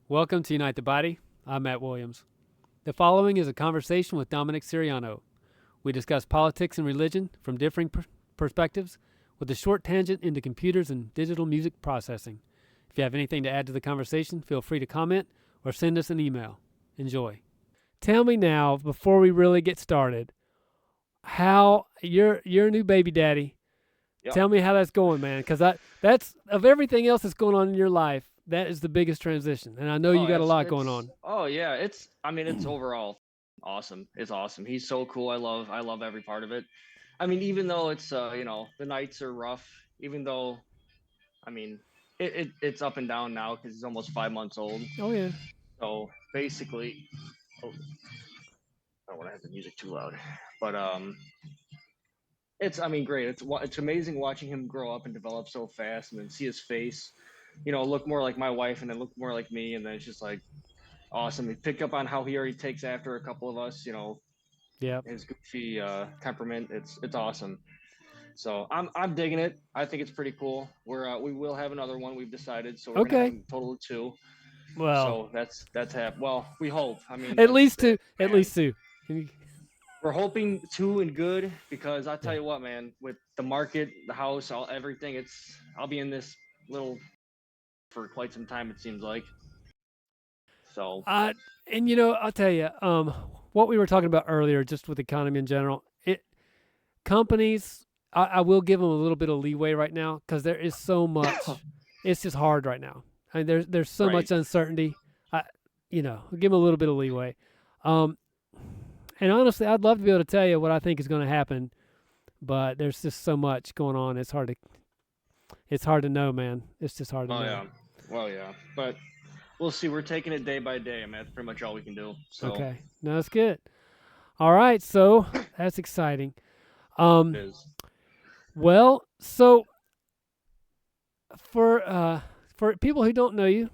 Welcome to Unite the Body. I'm Matt Williams. The following is a conversation with Dominic Siriano. We discuss politics and religion from differing perspectives with a short tangent into computers and digital music processing. If you have anything to add to the conversation, feel free to comment or send us an email. Enjoy. Tell me now, before we really get started, how you're a new baby daddy. Yep. Tell me how that's going, man, because that's of everything else that's going on in your life, that is the biggest transition, and I know you Oh, got a lot going it's on. oh yeah, it's overall awesome. It's awesome. He's so cool. I love every part of it. I mean, even though it's the nights are rough, even though I mean it's up and down now because he's almost 5 months old. Oh yeah. So basically, oh, I don't want to have the music too loud, but it's I mean great. It's amazing watching him grow up and develop so fast, and then see his face, look more like my wife, and then look more like me, and then it's just like awesome. He picked up on how he already takes after a couple of us, Yep. his goofy temperament. It's awesome. So I'm digging it. I think it's pretty cool. We will have another one. We've decided, so we're gonna have Okay. a total of two. Well, So that's well, we hope. I mean, at least two. At man. least two. We're hoping two and good because I'll tell you what, man. With the market, the house, everything, I'll be in this little for quite some time. It seems like. So And I'll tell you, what we were talking about earlier, just with the economy in general, companies, I will give them a little bit of leeway right now because there is so much. It's just hard right now. I mean, there's so right. much uncertainty. Give them a little bit of leeway. And honestly, I'd love to be able to tell you what I think is going to happen, but there's just so much going on. It's hard to know, man. It's just hard to Oh know. yeah. Well yeah. But we'll see. We're taking it day by day. I mean, that's pretty much all we can do. So Okay, no, that's good. All right, so that's exciting. it Um, is. well, so for people who don't know you,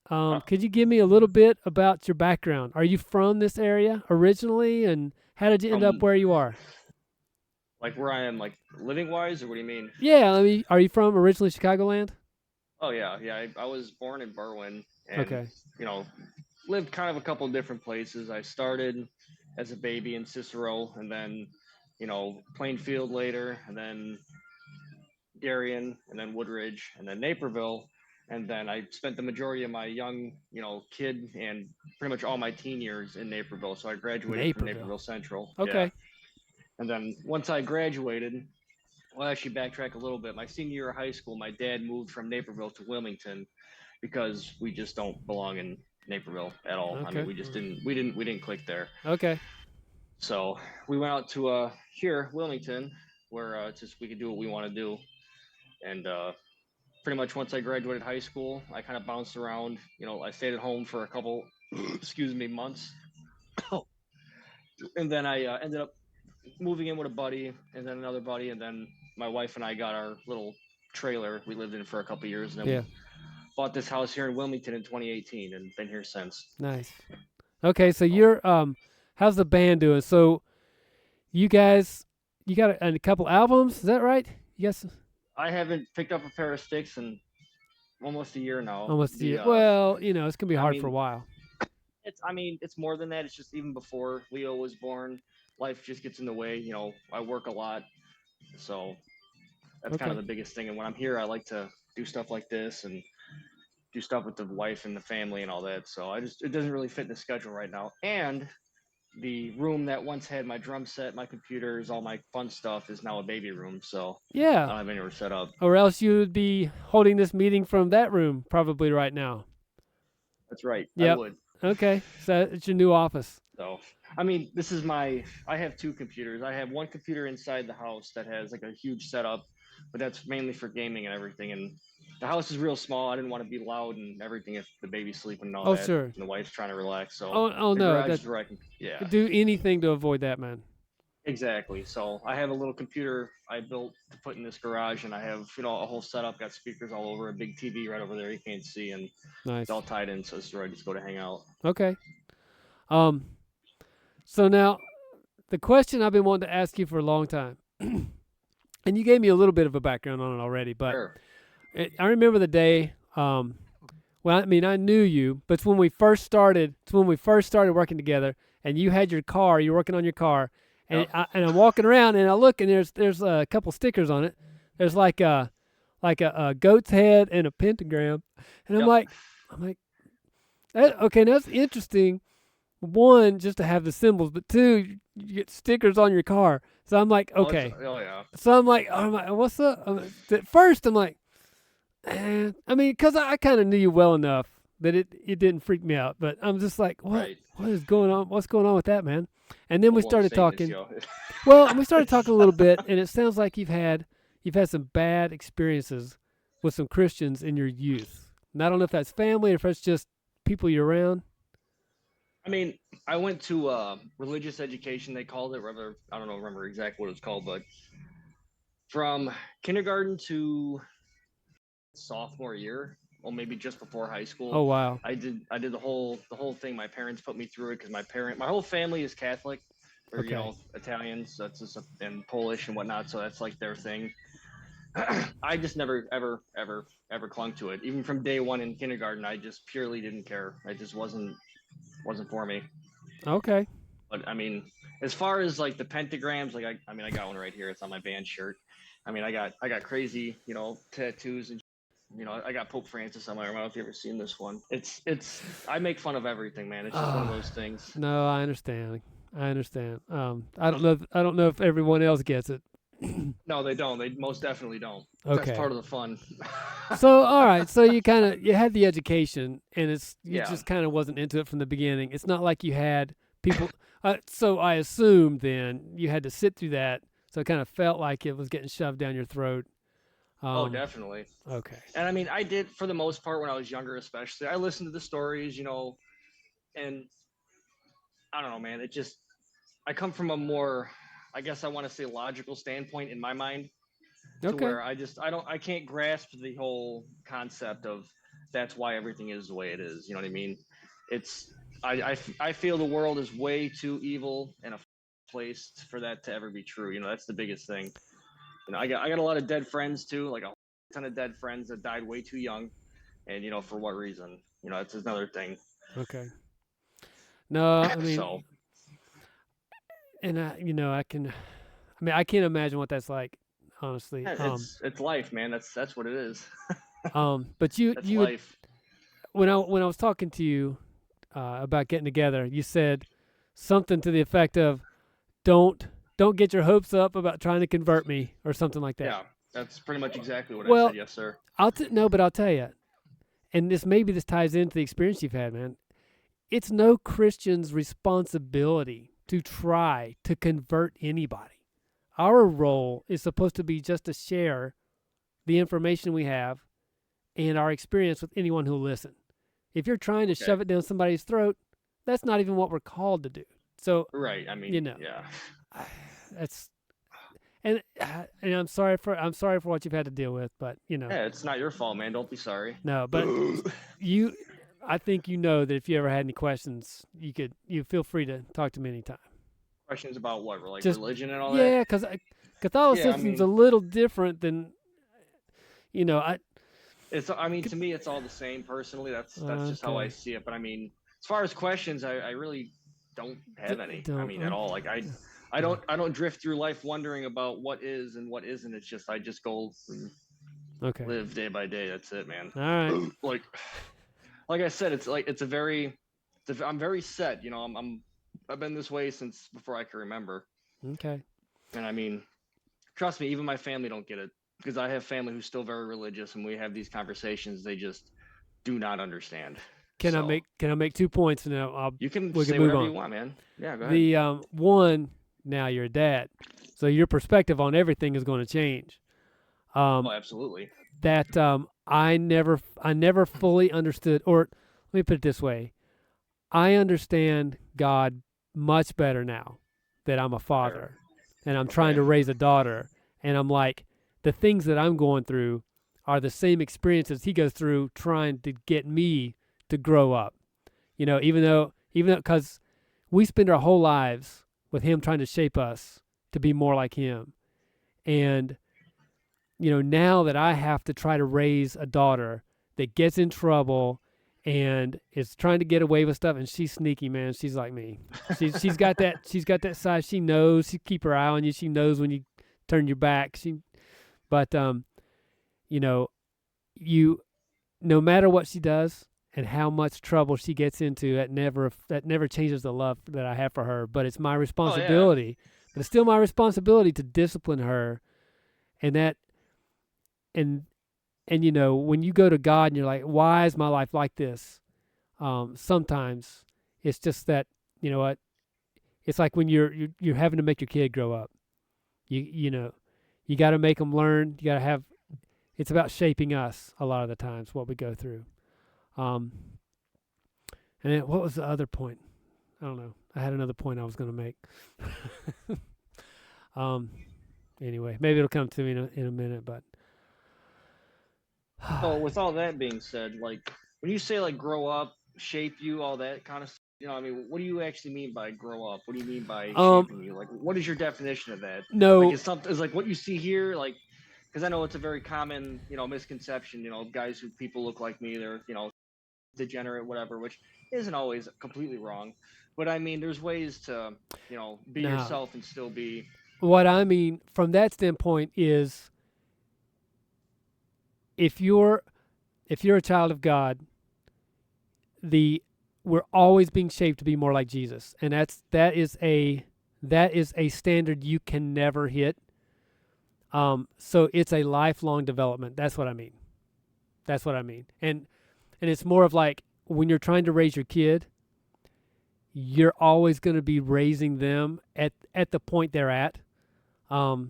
Uh, could you give me a little bit about your background? Are you from this area originally, and how did you end up from where you are? like where I am, like living wise, or what do you mean? Yeah, I mean, are you from originally Chicagoland? Oh yeah, yeah. I was born in Berwyn, and Okay, you know, lived kind of a couple different places. I started as a baby in Cicero, and then Plainfield later, and then Darien, and then Woodridge, and then Naperville. And then I spent the majority of my young, kid and pretty much all my teen years in Naperville. So I graduated from Naperville. Naperville Central. Yeah. Okay, And then once I graduated, well, actually backtrack a little bit. My senior year of high school, my dad moved from Naperville to Wilmington because we just don't belong in Naperville at all. I mean, okay, we didn't click there. okay. So we went out to here, Wilmington, where it's just we could do what we want to do. And pretty much once I graduated high school, I kind of bounced around. I stayed at home for a couple, excuse me, months, and then I ended up moving in with a buddy, and then another buddy, and then my wife and I got our little trailer we lived in for a couple years, and then Yeah, we bought this house here in Wilmington in 2018, and been here since. nice. Okay, so So you're how's the band doing? So you guys, you got a couple albums, is that right? Yes, I haven't picked up a pair of sticks in almost a year now. almost a The year. Well, it's gonna be I hard for a mean, while. it's more than that. It's just even before Leo was born, life just gets in the way. I work a lot, so that's kind of Okay. the biggest thing. And when I'm here, I like to do stuff like this and do stuff with the wife and the family and all that. So it doesn't really fit in the schedule right now. And the room that once had my drum set, my computers, all my fun stuff is now a baby room. So I Yeah. don't have anywhere set up. Or else you would be holding this meeting from that room probably right now. That's right. I Yep. would. Okay. So it's your new office. So I mean, I have two computers. I have one computer inside the house that has like a huge setup, but that's mainly for gaming and everything. And the house is real small. I didn't want to be loud and everything if the baby's sleeping and all Oh that, sure. and the wife's trying to relax. So Oh the no. garage That is where I can, yeah, do anything to avoid that, man. exactly. So I have a little computer I built to put in this garage, and I have a whole setup, got speakers all over, a big TV right over there you can't see, and it's Nice. all tied in. So this is where I just go to hang out. Okay. Um. So now the question I've been wanting to ask you for a long time, and you gave me a little bit of a background on it already, but Sure. I remember the day Well, I mean, I knew you, but it's when we first started. It's when we first started working together, and you had your car. You're working on your car, and Yep. I'm walking around, and I look, and there's a couple stickers on it. There's a goat's head and a pentagram, and Yep. I'm like, okay, that's interesting. One, just to have the symbols, but two, you get stickers on your car. So I'm like, okay. Oh yeah. So I'm like, what's up? At first, I'm like, I mean, because I kind of knew you well enough that it didn't freak me out. But I'm just like, Right. what is going on? What's going on with that, man? And then we Well, started same as talking. you. Well, and we started talking a little bit, and it sounds like you've had some bad experiences with some Christians in your youth. And I don't know if that's family or if it's just people you're around. I mean, I went to religious education. They called it. Rather, I don't know, remember exactly what it's called, but from kindergarten to sophomore year, or maybe just before high Oh school, wow. I did the whole thing. My parents put me through it because my whole family is Catholic, or Okay. Italians. That's just and Polish and whatnot. So that's like their thing. I just never ever clung to it. Even from day one in kindergarten, I just purely didn't care. It just wasn't for me. Okay. But I mean, as far as like the pentagrams, like I mean, I got one right here. It's on my band shirt. I mean, I got crazy, tattoos and I got Pope Francis on my arm. I don't know if you ever seen this one. It's I make fun of everything, man. It's just one of those things. No, I understand. I understand. I don't know. I don't know if everyone else gets it. No, they don't. They most definitely don't. That's Okay. part of the fun. So all right. So you had the education, and you Yeah. just kind of wasn't into it from the beginning. It's not like you had people. So I assumed then you had to sit through that. So it kind of felt like it was getting shoved down your throat. Oh, definitely. Okay. And I mean, I did for the most part when I was younger, especially. I listened to the stories, and I don't know, man. It just I come from a more, I guess I want to say logical standpoint in my mind, to Okay. where I can't grasp the whole concept of that's why everything is the way it is. You know what I mean? It's I feel the world is way too evil and a place for that to ever be true. That's the biggest thing. I got a lot of dead friends too, like a ton of dead friends that died way too young, and for what reason? It's another thing. Okay. No, I mean, So and I can. I mean, I can't imagine what that's like, honestly. yeah, it's life, man. That's what it is. But That's you would life. when I was talking to you about getting together, you said something to the effect of don't don't get your hopes up about trying to convert me or something like that. Yeah, that's pretty much exactly what I Well, said. Yes, sir. no, but I'll tell you, and this ties into the experience you've had, man. It's no Christian's responsibility to try to convert anybody. Our role is supposed to be just to share the information we have and our experience with anyone who'll listen. If you're trying to Okay. shove it down somebody's throat, that's not even what we're called to do. So, Right. I you mean, know, yeah. that's and I'm sorry for what you've had to deal with, but Yeah, it's not your fault, man. Don't be sorry. no, but you I think that if you ever had any questions, you feel free to talk to me anytime. Questions about what? Like Just religion and all that? yeah, because Yeah, I Catholicism's a mean, little different than I I mean, to me, it's all the same. Personally, that's just how I okay. see it. But I mean, as far as questions, I really don't have any. I Don't mean, at all. Like I yeah. don't drift through life wondering about what is and what isn't. It's just I just go and Okay. live day by day. That's it, man. All right. like like I said, it's like I'm very set. I've been this way since before I can remember. Okay. And I mean, trust me, even my family don't get it because I have family who's still very religious, and we have these conversations. They just do not understand. So Can I make 2 points and then you can we can say move whatever you on. want, man. Yeah, go ahead. The one now you're a dad, so your perspective on everything is going to change. Oh, Um, absolutely. that I never fully understood, or let me put it this way: I understand God much better now that I'm a Fair. father and I'm trying Okay. to raise a daughter, and I'm like, the things that I'm going through are the same experiences he goes through trying to get me to grow up. Even though, because we spend our whole lives with him trying to shape us to be more like him. And, now that I have to try to raise a daughter that gets in trouble and is trying to get away with stuff, and she's sneaky, man. She's like me. She's got that side. She knows. She keep her eye on you. She knows when you turn your back. But you know, you no matter what she does and how much trouble she gets into, that never changes the love that I have for her. But it's my Oh yeah. responsibility. But it's still my responsibility to discipline her, and that and when you go to God and you're like, why is my life like this? Sometimes it's just that, you know what? It's like when you're having to make your kid grow up. You got to make them learn. You got to have. It's about shaping us a lot of the times what we go through. And then what was the other point? I don't know. I had another point I was going to make. Anyway, maybe it'll come to me in a minute, but. So with all that being said, like when you say like grow up, shape you, all that kind of stuff, I mean, what do you actually mean by grow up? What do you mean by shaping you? Like, what is your definition of that? Like, No, is like what you see here, like, because I know it's a very common, misconception. Guys who people look like me, they're, degenerate, whatever, which isn't always completely wrong. But I mean, there's ways to, be no. yourself and still be. What I mean from that standpoint is, if you're a child of God, we're always being shaped to be more like Jesus, and that is a standard you can never hit. So it's a lifelong development. That's what I mean. And it's more of like when you're trying to raise your kid, you're always going to be raising them at the point they're at. Yeah.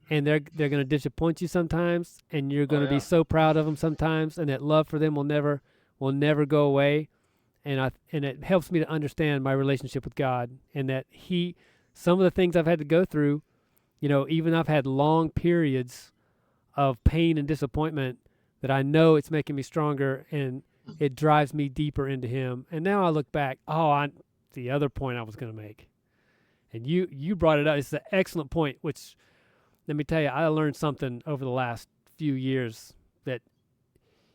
And they're going to disappoint you sometimes, and you're going to Yeah. be so proud of them sometimes, and that love for them will never go away. And it helps me to understand my relationship with God, and that some of the things I've had to go through, even I've had long periods of pain and disappointment, that I know it's making me stronger, and it drives me deeper into Him. And now I look back, the other point I was going to make, and you brought it up. It's an excellent point, which, let me tell you, I learned something over the last few years that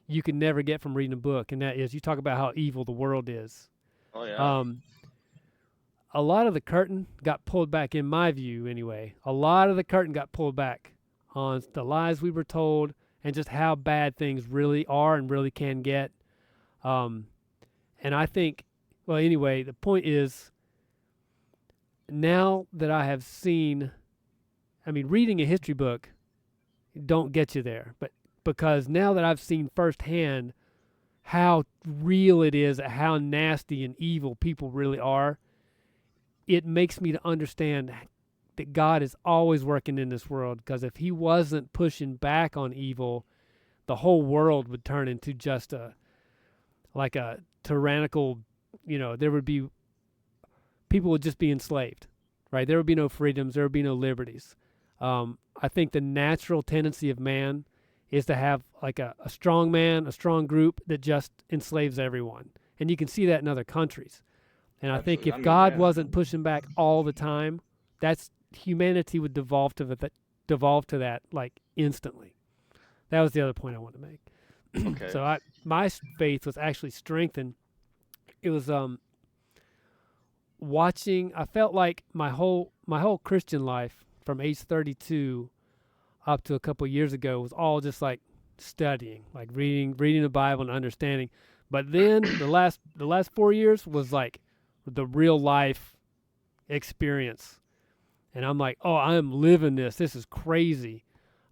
you can never get from reading a book, and that is, you talk about how evil the world is. Oh yeah. A lot of the curtain got pulled back, in my view anyway. A lot of the curtain got pulled back on the lies we were told, and just how bad things really are and really can get. And I think, well, anyway, the point is, now that I have seen, reading a history book don't get you there, but because now that I've seen firsthand how real it is, how nasty and evil people really are, it makes me to understand that God is always working in this world, because if He wasn't pushing back on evil, the whole world would turn into just a tyrannical, there would be, people would just be enslaved, right? There would be no freedoms, there would be no liberties. I think the natural tendency of man is to have like a strong man, a strong group that just enslaves everyone. And you can see that in other countries. And I think if God wasn't pushing back all the time, humanity would devolve to that like instantly. That was the other point I wanted to make. Okay. So my faith was actually strengthened. It was watching. I felt like my whole Christian life from age 32 up to a couple of years ago was all just like studying, like reading the Bible and understanding. But then the last 4 years was like the real life experience, and I'm like, oh, I'm living this. This is crazy.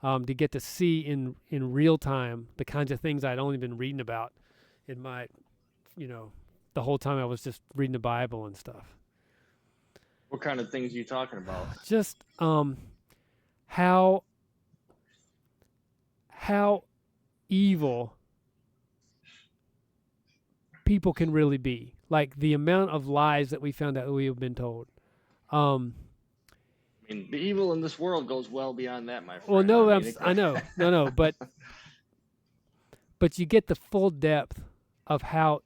To get to see in real time the kinds of things I'd only been reading about in my, the whole time I was just reading the Bible and stuff. What kind of things are you talking about? Just how evil people can really be. Like the amount of lies that we found out that we have been told. I mean, the evil in this world goes well beyond that, my friend. Well, no, I know, no, but you get the full depth of how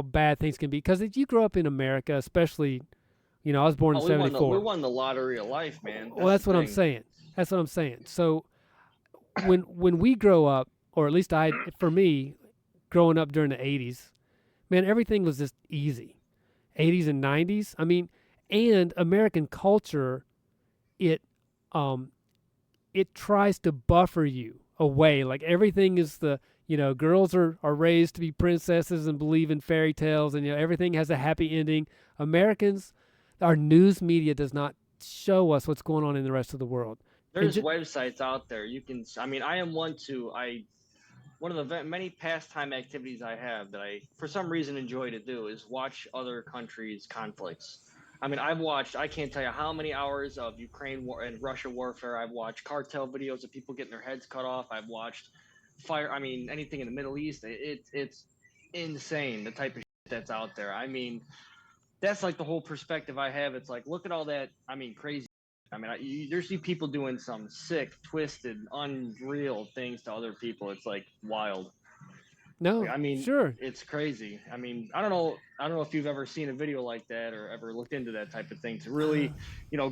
bad things can be. Because if you grow up in America, especially, I was born in '74. We won the lottery of life, man. That's what I'm saying. That's what I'm saying. So when we grow up, or at least for me, growing up during the '80s, man, everything was just easy. 80s and 90s. I mean, and American culture, it um it tries to buffer you away. Like everything is girls are raised to be princesses and believe in fairy tales, and everything has a happy ending. Americans, our news media does not show us what's going on in the rest of the world. And There's websites out there you can. I mean, I am one too. One of the many pastime activities I have that I, for some reason, enjoy to do is watch other countries' conflicts. I mean, I've watched, I can't tell you how many hours of Ukraine war and Russia warfare. I've watched cartel videos of people getting their heads cut off. I've watched I mean, anything in the Middle East. It's insane the type of shit that's out there. I mean, that's like the whole perspective I have. It's like, look at all that. I mean, crazy. I mean, there's see people doing some sick, twisted, unreal things to other people. It's like wild. no, Like, I mean, sure. it's crazy. I mean, I don't know if you've ever seen a video like that or ever looked into that type of thing to really,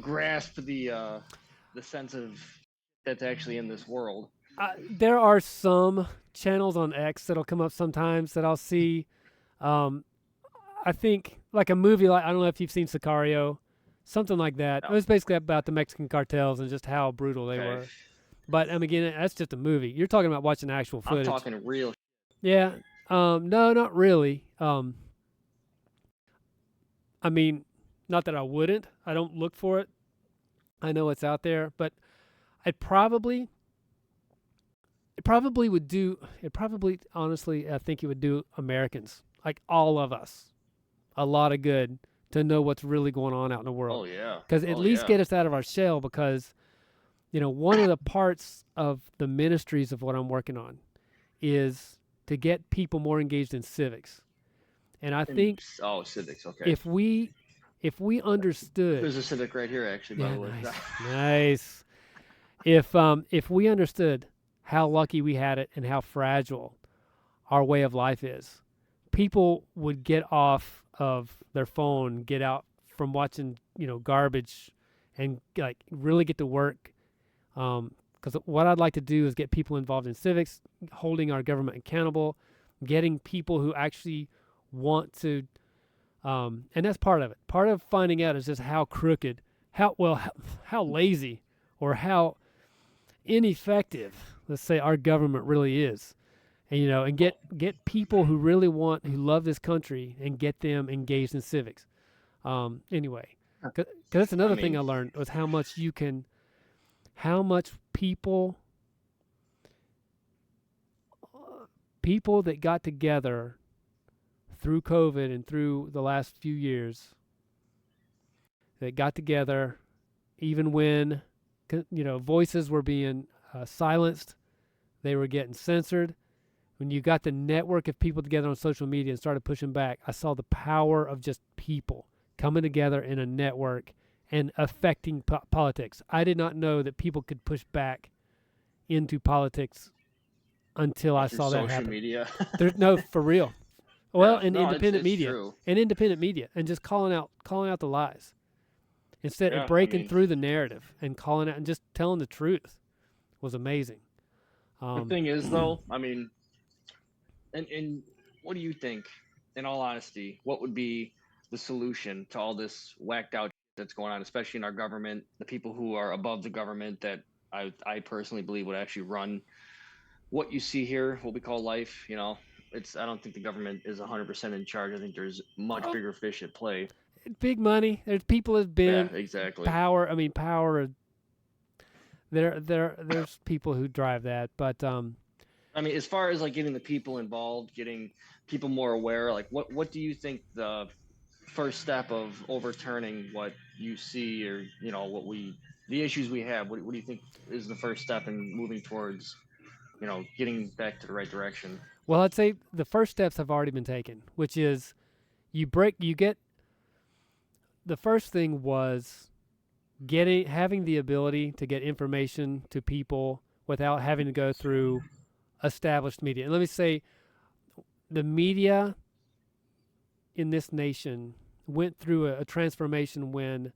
grasp the sense of that's actually in this world. There are some channels on X that'll come up sometimes that I'll see. Um, I think like a movie, like I don't know if you've seen Sicario, something like that. It No. was basically about the Mexican cartels and just how brutal they Okay, were. But again, that's just a movie. You're talking about watching actual I'm footage. talking real. Yeah. No, not really. I mean, not that I wouldn't. I don't look for it. I know it's out there, but I'd probably it probably would do it probably honestly I think it would do Americans, like all of us, a lot of good to know what's really going on out in the world. Oh yeah. Because at Oh least yeah. get us out of our shell, because one of the parts of the ministries of what I'm working on is to get people more engaged in civics. And I think Oh, civics. Okay. if we understood. There's a civic right here, actually. By Yeah, the way. nice. Nice. If we understood how lucky we had it and how fragile our way of life is, people would get off of their phone, get out from watching, garbage, and like really get to work. Because what I'd like to do is get people involved in civics, holding our government accountable, getting people who actually want to, and that's part of it. Part of finding out is just how crooked, how lazy, or how ineffective, let's say, our government really is. And get people who really who love this country, and get them engaged in civics. Anyway, because that's I another thing mean, I learned was how much people that got together through COVID and through the last few years, that got together even when voices were being silenced, they were getting censored. When you got the network of people together on social media and started pushing back, I saw the power of just people coming together in a network and affecting politics. I did not know that people could push back into politics until I through saw that social happen. media. No, for real. Well, Yeah. and No, independent it's media, true. and just calling out the lies instead of Yeah. I breaking mean, through the narrative and calling out and just telling the truth was amazing. the thing is, though, I mean, and what do you think? In all honesty, what would be the solution to all this whacked out that's going on, especially in our government, the people who are above the government that I personally believe would actually run what you see here, what we call life. I don't think the government is 100% in charge. I think there's much Oh, bigger fish at play. big money. There's people have Yeah, been exactly. power. I mean, power. There's people who drive that, but I mean, as far as like getting the people involved, getting people more aware, like what do you think the first step of overturning what you see, or the issues we have, what do you think is the first step in moving towards getting back to the right direction? well, I'd say the first steps have already been taken, which is you get the first thing was having the ability to get information to people without having to go through established media. And let me say, the media in this nation went through a transformation when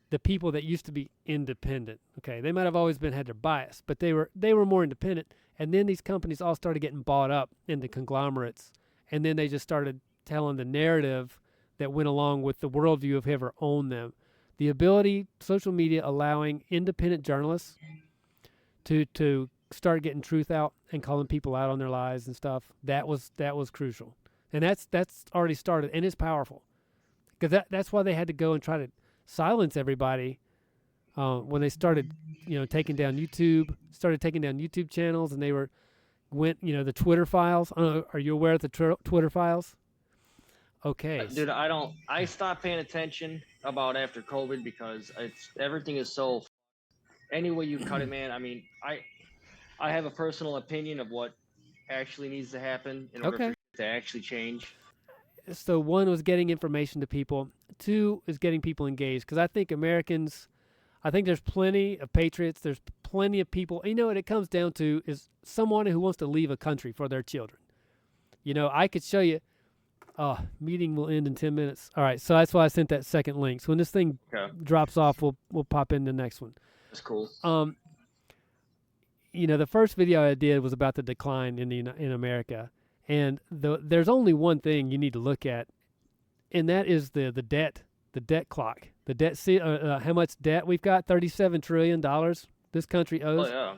the people that used to be independent, okay, they might have always had their bias, but they were more independent. And then these companies all started getting bought up into conglomerates, and then they just started telling the narrative that went along with the worldview of whoever owned them. The ability, social media allowing independent journalists to start getting truth out and calling people out on their lies and stuff. That was crucial, and that's already started, and it's powerful because that's why they had to go and try to silence everybody when they started, taking down YouTube channels, and they went the Twitter files. I don't know, are you aware of the Twitter files? Okay. Dude, I stopped paying attention about after COVID because everything is so any way you cut it, man. I mean, I have a personal opinion of what actually needs to happen in order for Okay. it to actually change. So one was getting information to people. Two is getting people engaged, because I think there's plenty of patriots. There's plenty of people. You know what it comes down to is someone who wants to leave a country for their children. I could show you. Meeting will end in 10 minutes. All right, so that's why I sent that second link. So when this thing drops off, we'll pop in the next one. That's cool. The first video I did was about the decline in America, and there's only one thing you need to look at, and that is the debt clock, the debt. How much debt we've got? $37 trillion this country owes. Oh yeah.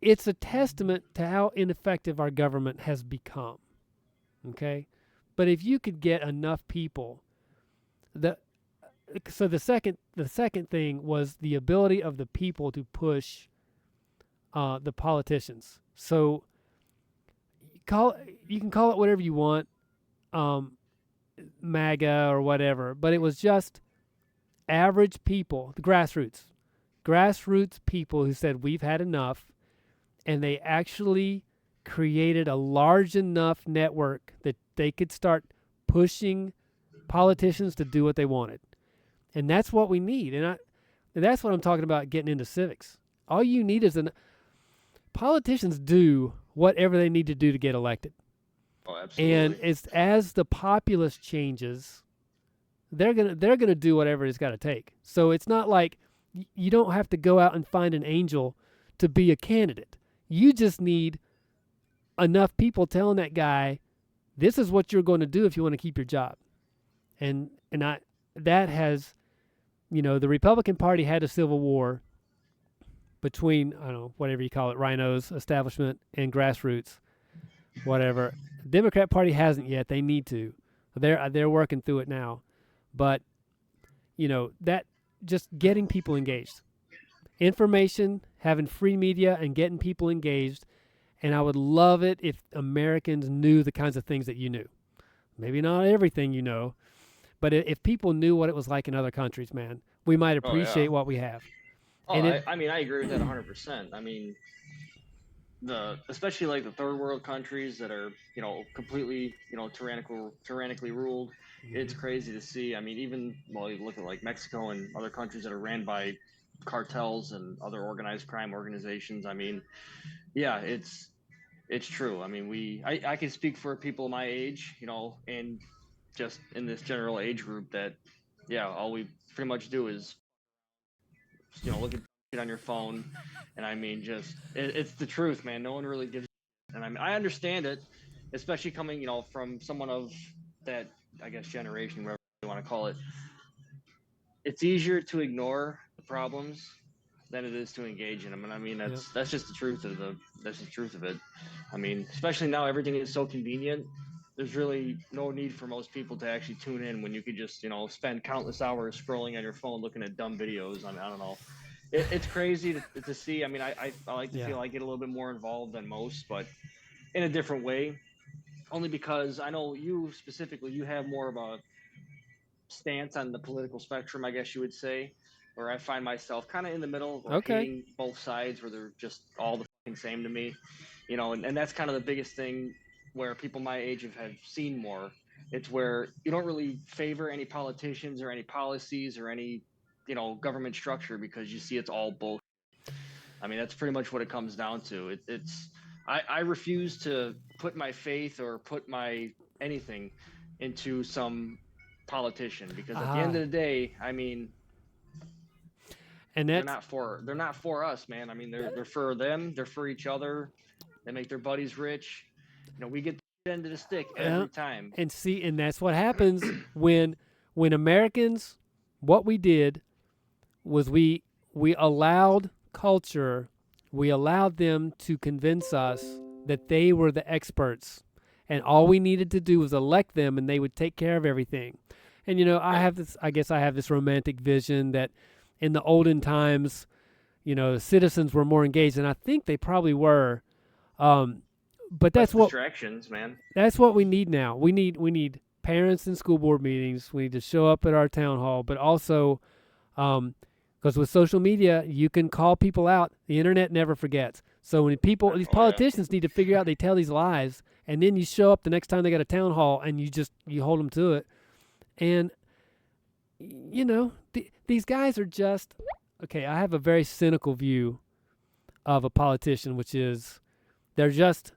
It's a testament to how ineffective our government has become. Okay, but if you could get enough people, so the second thing was the ability of the people to push the politicians. So you can call it whatever you want, MAGA or whatever, but it was just average people, the grassroots people who said we've had enough, and they actually created a large enough network that they could start pushing politicians to do what they wanted. And that's what we need. And that's what I'm talking about, getting into civics. All you need is politicians do whatever they need to do to get elected. Oh, absolutely. And it's as the populace changes, they're gonna do whatever it's got to take. So it's not like you don't have to go out and find an angel to be a candidate. You just need enough people telling that guy, this is what you're going to do if you want to keep your job. And that has, the Republican Party had a civil war between, I don't know, whatever you call it, rhinos, establishment, and grassroots, whatever. The Democrat Party hasn't yet. They need to. They're working through it now. But, that just getting people engaged. Information, having free media, and getting people engaged. And I would love it if Americans knew the kinds of things that you knew. Maybe not everything you know, but if people knew what it was like in other countries, man, we might appreciate what we have. Oh, I agree with that 100%. I mean, especially like the third world countries that are, completely, tyrannically ruled. Mm-hmm. It's crazy to see. I mean, even you look at like Mexico and other countries that are ran by cartels and other organized crime organizations. I mean, yeah, it's true. I mean, I can speak for people my age, and just in this general age group that, yeah, all we pretty much do is, look at it on your phone. And I mean, just, it's the truth, man. No one really gives. And I mean, I understand it, especially coming, from someone of that, I guess, generation, whatever you want to call it. It's easier to ignore the problems than it is to engage in them. And I mean, that's just the truth of it. I mean, especially now everything is so convenient. There's really no need for most people to actually tune in when you could just, spend countless hours scrolling on your phone looking at dumb videos. I mean, I don't know. It's crazy to see. I mean, I like to feel I get a little bit more involved than most, but in a different way. Only because I know you specifically, you have more of a stance on the political spectrum, I guess you would say, where I find myself kind of in the middle of hating both sides, where they're just all the fucking same to me, and that's kind of the biggest thing where people my age have seen more. It's where you don't really favor any politicians or any policies or any, government structure, because you see it's all bullshit. I mean, that's pretty much what it comes down to. I refuse to put my faith or put my anything into some politician, because at the end of the day, I mean, and they're not for us, man. I mean, they're for them. They're for each other. They make their buddies rich. We get End of the stick every time. And that's what happens when Americans, what we did was we allowed culture, we allowed them to convince us that they were the experts, and all we needed to do was elect them, and they would take care of everything. And I guess I have this romantic vision that in the olden times, the citizens were more engaged, and I think they probably were. But that's what distractions, man. That's what we need now. We need parents in school board meetings. We need to show up at our town hall, but also, because with social media, you can call people out. The internet never forgets. So when these politicians need to figure out, they tell these lies, and then you show up the next time they got a town hall, and you hold them to it. And these guys are just okay. I have a very cynical view of a politician, which is they're just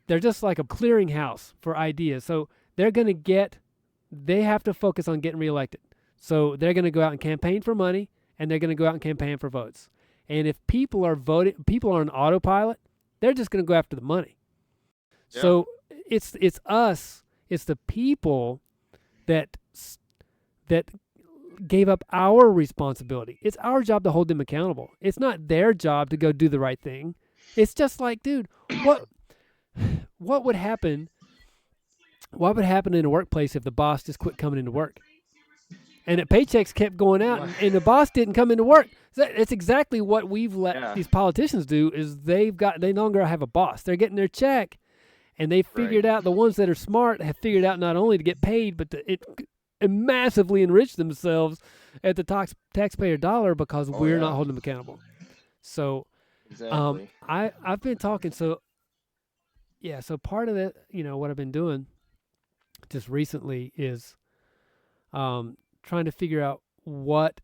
like a clearinghouse for ideas. So they have to focus on getting reelected. So they're going to go out and campaign for money, and they're going to go out and campaign for votes. And if people are on autopilot, they're just going to go after the money. Yeah. So it's us, it's the people that gave up our responsibility. It's our job to hold them accountable. It's not their job to go do the right thing. It's just like, dude, what would happen? What would happen in a workplace if the boss just quit coming into work, and the paychecks kept going out, and the boss didn't come into work? It's exactly what we've let these politicians do. Is they no longer have a boss. They're getting their check, and they figured out, the ones that are smart have figured out not only to get paid, but and massively enrich themselves at the taxpayer dollar because we're not holding them accountable. So, exactly. I've been talking so part of that, what I've been doing just recently is trying to figure out what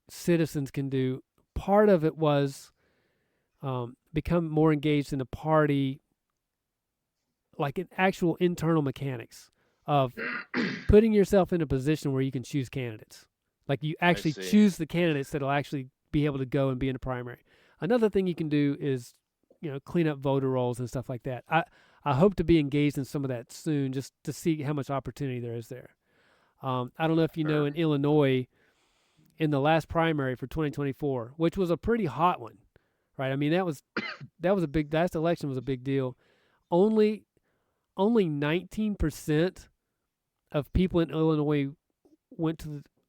citizens can do. Part of it was become more engaged in the party, like in actual internal mechanics of putting yourself in a position where you can choose candidates. Like you actually choose the candidates that'll actually be able to go and be in the primary. Another thing you can do is, clean up voter rolls and stuff like that. I hope to be engaged in some of that soon, just to see how much opportunity there is there. I don't know if you know, in Illinois, in the last primary for 2024, which was a pretty hot one, right? I mean, that election was a big deal. Only 19% of people in Illinois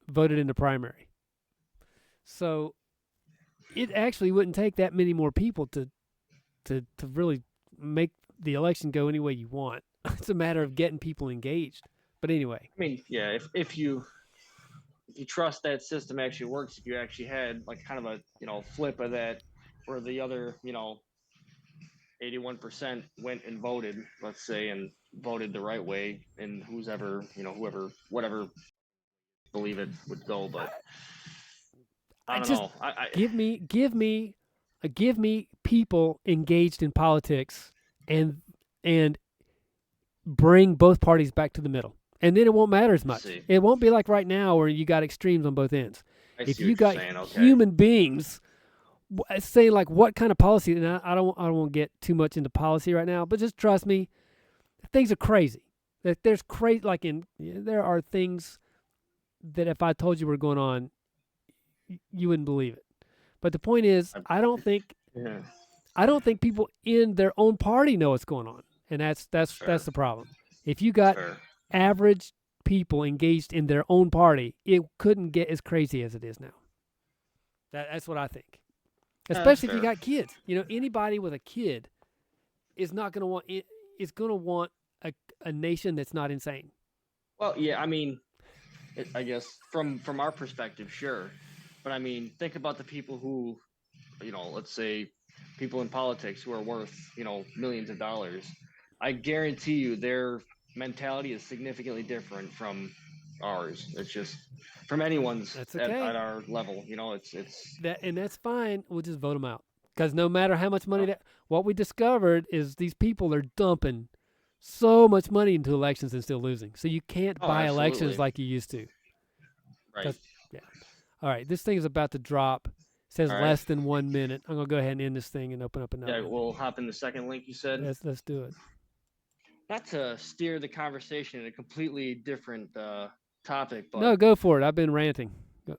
voted in the primary. So it actually wouldn't take that many more people to really make the election go any way you want. It's a matter of getting people engaged. But anyway, I mean, yeah, if you trust that system actually works, if you actually had like kind of a flip of that, where the other 81% went and voted, let's say, and voted the right way, and whoever believe it would go. But I don't know. Give me people engaged in politics and bring both parties back to the middle, and then it won't matter as much. It won't be like right now where you got extremes on both ends. If you got human beings saying like what kind of policy, and I don't want to get too much into policy right now, but just trust me, things are crazy. There's crazy, like there are things that if I told you were going on, you wouldn't believe it. But the point is, I don't think people in their own party know what's going on, and that's the problem. If you got average people engaged in their own party, it couldn't get as crazy as it is now. That's what I think. Especially if you got kids. Anybody with a kid is not going to want it. Is going to want a nation that's not insane. Well, yeah, I mean, I guess from our perspective, sure. But I mean, think about the people who, let's say people in politics who are worth, millions of dollars. I guarantee you their mentality is significantly different from ours. It's just from anyone's at our level. It's that, and that's fine. We'll just vote them out, because no matter how much money what we discovered is these people are dumping so much money into elections and still losing. So you can't buy elections like you used to. Right. Yeah. All right. This thing is about to drop. It says less than 1 minute. I'm gonna go ahead and end this thing and open up another. Yeah, we'll hop in the second link you said. Let's do it. not to steer the conversation in a completely different topic, but No, go for it. I've been ranting.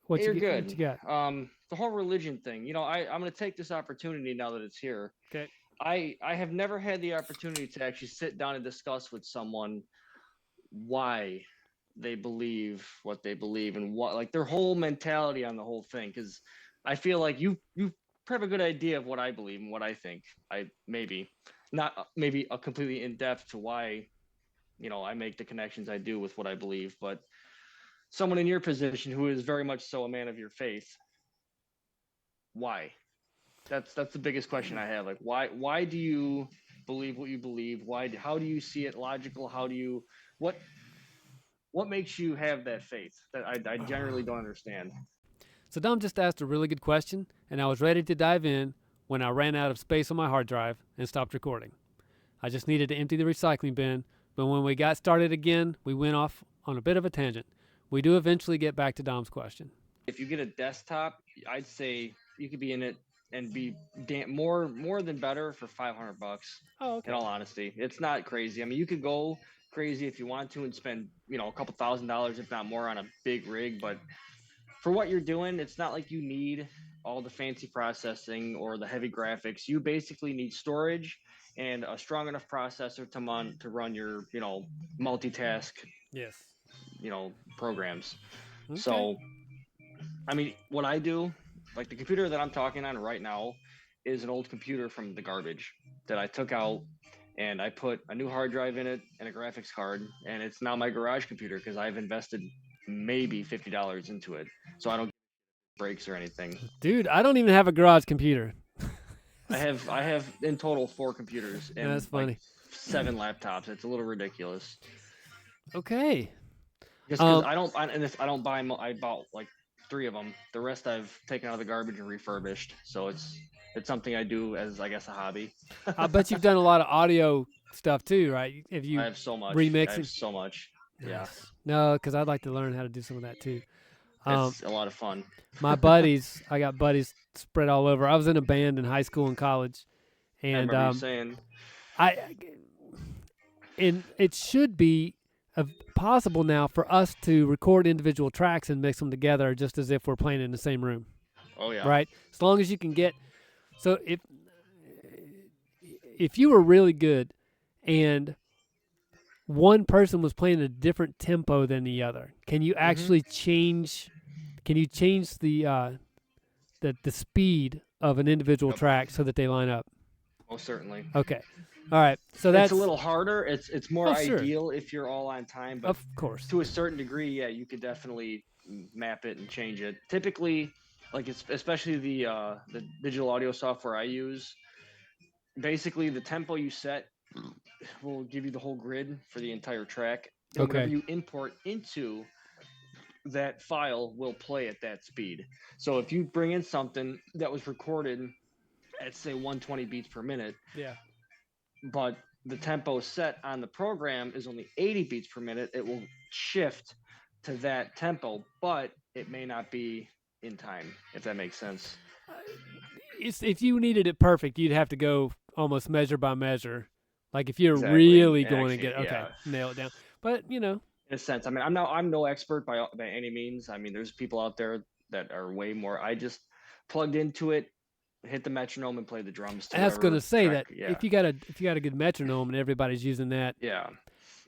What you you're get? What good. you got? The whole religion thing. I'm going to take this opportunity now that it's here. Okay. I have never had the opportunity to actually sit down and discuss with someone why they believe what they believe and what like their whole mentality on the whole thing. Because I feel like you have a good idea of what I believe and what I think. I maybe not maybe a completely in depth to why I make the connections I do with what I believe, but someone in your position who is very much so a man of your faith, why? That's the biggest question I have. Like why do you believe what you believe? How do you see it logical? How do you what what makes you have that faith that I generally don't understand? So Dom just asked a really good question, and I was ready to dive in when I ran out of space on my hard drive and stopped recording. I just needed to empty the recycling bin, but when we got started again, we went off on a bit of a tangent. We do eventually get back to Dom's question. If you get a desktop, I'd say you could be in it and be more than better for $500. Oh, In okay. all honesty, it's not crazy. I mean, you could go crazy if you want to and spend a couple $1,000s, if not more, on a big rig. But for what you're doing, it's not like you need all the fancy processing or the heavy graphics. You basically need storage and a strong enough processor to run your multitask Yes. programs. Okay. So I mean, what I do, like the computer that I'm talking on right now, is an old computer from the garbage that I took out and I put a new hard drive in it and a graphics card, and it's now my garage computer because I've invested maybe $50 into it, so I don't get breaks or anything. Dude, I don't even have a garage computer. I have in total 4 computers That's and like funny. 7 laptops. It's a little ridiculous. Okay. Just because Um, I don't buy. I bought like 3 of them. The rest I've taken out of the garbage and refurbished. So it's something I do as I guess a hobby. I bet you've done a lot of audio stuff too, right? Have I you have so much. I have remixing? so much. Yeah, Nice. No, because I'd like to learn how to do some of that too. Um, it's a lot of fun. my buddies, I got buddies spread all over. I was in a band in high school and college, I and remember you saying, I and it should be possible now for us to record individual tracks and mix them together, just as if we're playing in the same room, "Oh yeah, right? As long as you can get. So if you were really good, and one person was playing a different tempo than the other, can you mm-hmm. actually change? Can you change the speed of an individual Yep, track so that they line up? most certainly." Okay. All right. So It's a that's little harder. It's more oh sure, ideal if you're all on time, but of course. to a certain degree, yeah, you could definitely map it and change it. Typically, like it's especially the digital audio software I use. Basically, the tempo you set will give you the whole grid for the entire track, and whatever Okay. you import into that file will play at that speed. So if you bring in something that was recorded at say 120 beats per minute, Yeah. but the tempo set on the program is only 80 beats per minute, it will shift to that tempo, but it may not be in time, if that makes sense. If you needed it perfect, you'd have to go almost measure by measure. Like if you're Exactly. really And going to actually, get okay, yeah, nail it down. But in a sense. I mean, I'm no expert by any means. I mean, there's people out there that are way more. I just plugged into it, hit the metronome, and played the drums to I was going to whatever say track. that Yeah, if you got a good metronome and everybody's using that, yeah.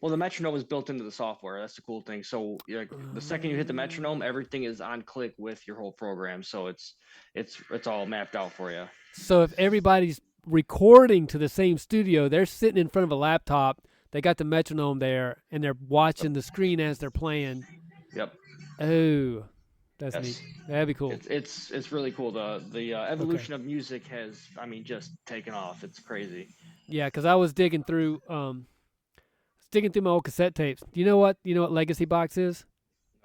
Well, the metronome is built into the software. That's the cool thing. So, like, the second you hit the metronome, everything is on click with your whole program. So it's all mapped out for you. so if everybody's recording to the same studio, they're sitting in front of a laptop, they got the metronome there, and they're watching the screen as they're playing. Yep. Oh, that's neat. Yes. That'd be cool. It's really cool. The Okay. evolution of music has, I mean, just taken off. It's crazy. Yeah, because I was digging through my old cassette tapes. Do you know what Legacy Box is?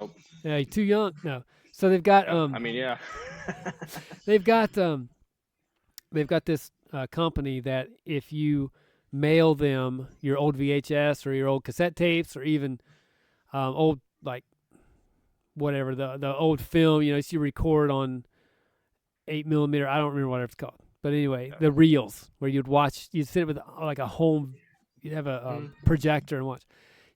Nope. Yeah, you too young. No. So they've got Yeah. I mean, yeah. they've got they've got this company that if you mail them your old VHS or your old cassette tapes or even old like whatever the old film, you record on 8 millimeter. I don't remember what it's called, but anyway, Yeah. the reels where you'd sit with like a home you have a Mm, projector and watch.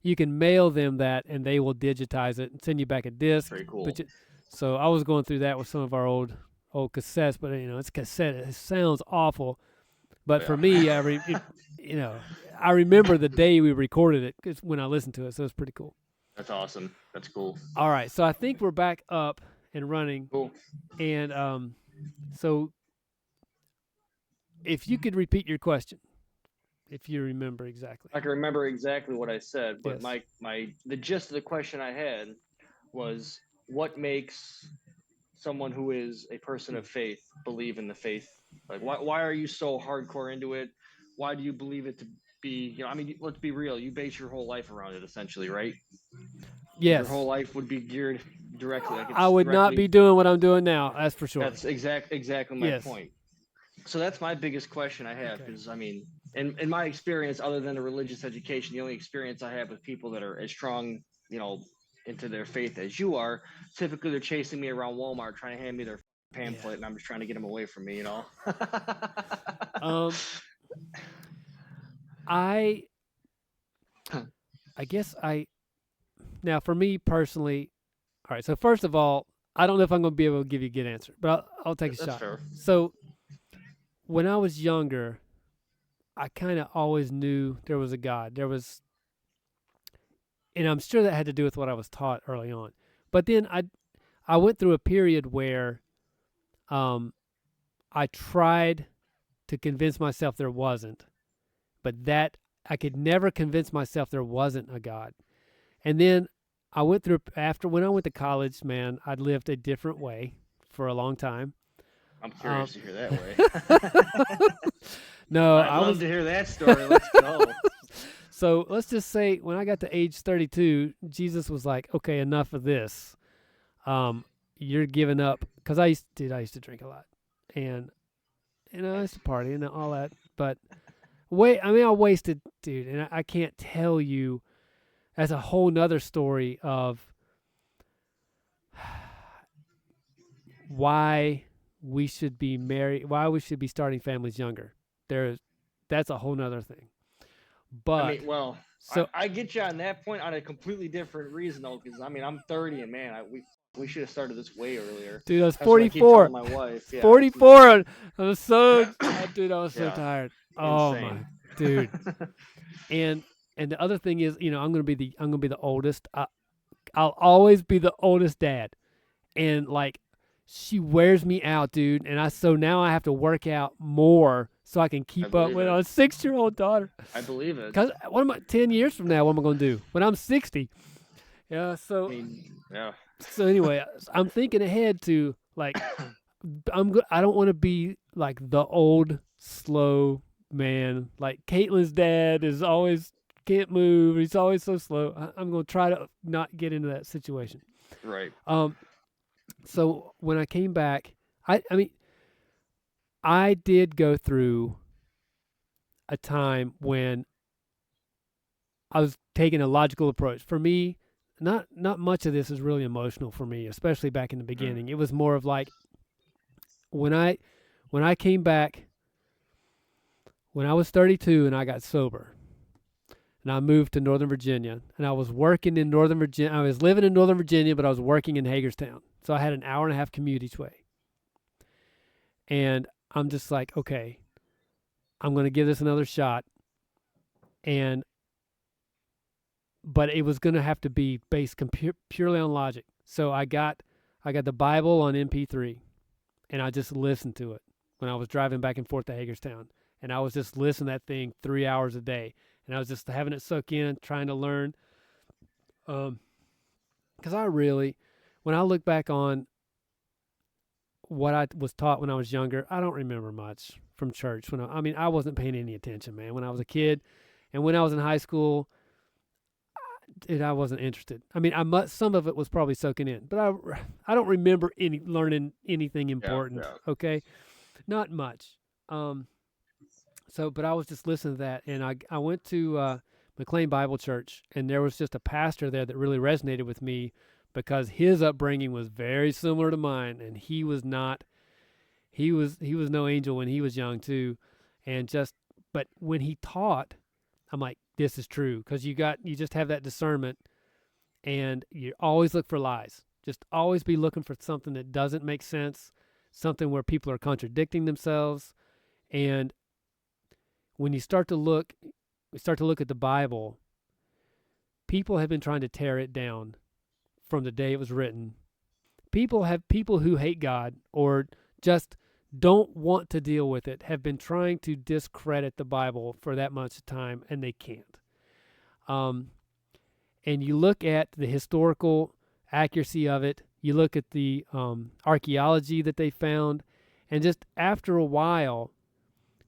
You can mail them that, and they will digitize it and send you back a disc. very cool. But so I was going through that with some of our old cassettes, but it's cassette. It sounds awful, but for Yeah. me, I remember the day we recorded it 'cause when I listened to it, so it's pretty cool. That's awesome. That's cool. All right, so I think we're back up and running, Cool. and so if you could repeat your question, if you remember exactly. I can remember exactly what I said, but Yes. the gist of the question I had was what makes someone who is a person of faith believe in the faith? Like, why are you so hardcore into it? Why do you believe it to be, I mean, let's be real. You base your whole life around it essentially, right? Your whole Yes. life would be geared directly, like I it's would not be directly, doing what I'm doing now. That's for sure. that's exactly my Yes. point. So that's my biggest question I have Okay. because, I mean, in my experience, other than a religious education, the only experience I have with people that are as strong, into their faith as you are, typically they're chasing me around Walmart trying to hand me their pamphlet, and I'm just trying to get them away from me. Um, I guess now for me personally. All right. So first of all, I don't know if I'm going to be able to give you a good answer, but I'll take a That's shot. fair. So when I was younger, I kind of always knew there was a God. And I'm sure that had to do with what I was taught early on. But then I went through a period where um, I tried to convince myself there wasn't, but that I could never convince myself there wasn't a God. And then I went through after when I went to college, man, I'd lived a different way for a long time. I'm Um, curious to hear that way. no, I'd I love was. to hear that story. Let's go. So let's just say when I got to age 32, Jesus was like, "Okay, enough of this. Um, you're giving up." Because I used to drink a lot, and I used to party and all that. But I wasted, dude, and I can't tell you. That's a whole nother story of why we should be married, why we should be starting families younger. That's a whole nother thing. I But mean, well, so, I get you on that point on a completely different reason though, because I mean I'm 30 and man, we should have started this way earlier. dude, I was That's what I keep 44. telling my wife. Yeah, that's what 44. I was so, dude, I was so yeah, tired. Oh insane. my, dude. And the other thing is, I'm gonna be the oldest. I'll always be the oldest dad, and like she wears me out, dude. And so now I have to work out more so I can I keep up believe with it. a 6-year-old daughter. I believe it. Cause what am I 10 years from now? What am I gonna do when I'm 60? Yeah. I mean, yeah. So anyway, I'm thinking ahead to like I don't want to be like the old slow man. Like Caitlin's dad is always can't move. He's always so slow. I'm gonna try to not get into that situation. Right. So when I came back, I mean, I did go through a time when I was taking a logical approach. For me, not much of this is really emotional for me, especially back in the Mm. beginning. It was more of like when I came back when I was 32 and I got sober. And I moved to Northern Virginia, and I was working in Northern Virginia. I was living in Northern Virginia, but I was working in Hagerstown. So I had an hour and a half commute each way. And I'm just like, okay, I'm going to give this another shot. But it was going to have to be based purely on logic. So I got the Bible on MP3, and I just listened to it when I was driving back and forth to Hagerstown. And I was just listening to that thing 3 hours a day. And I was just having it soak in, trying to learn. Because when I look back on what I was taught when I was younger, I don't remember much from church. I wasn't paying any attention, man, when I was a kid. And when I was in high school, I wasn't interested. I mean, some of it was probably soaking in, but I don't remember learning anything important. Yeah. Okay, not much. But I was just listening to that, and I went to McLean Bible Church, and there was just a pastor there that really resonated with me because his upbringing was very similar to mine, and he was no angel when he was young too, but when he taught, I'm like, this is true, because you just have that discernment, and you always look for lies. Just always be looking for something that doesn't make sense, something where people are contradicting themselves. And when you start to look, at the Bible, people have been trying to tear it down from the day it was written. People who hate God or just don't want to deal with it have been trying to discredit the Bible for that much time, and they can't. And you look at the historical accuracy of it, you look at the archaeology that they found, and just after a while,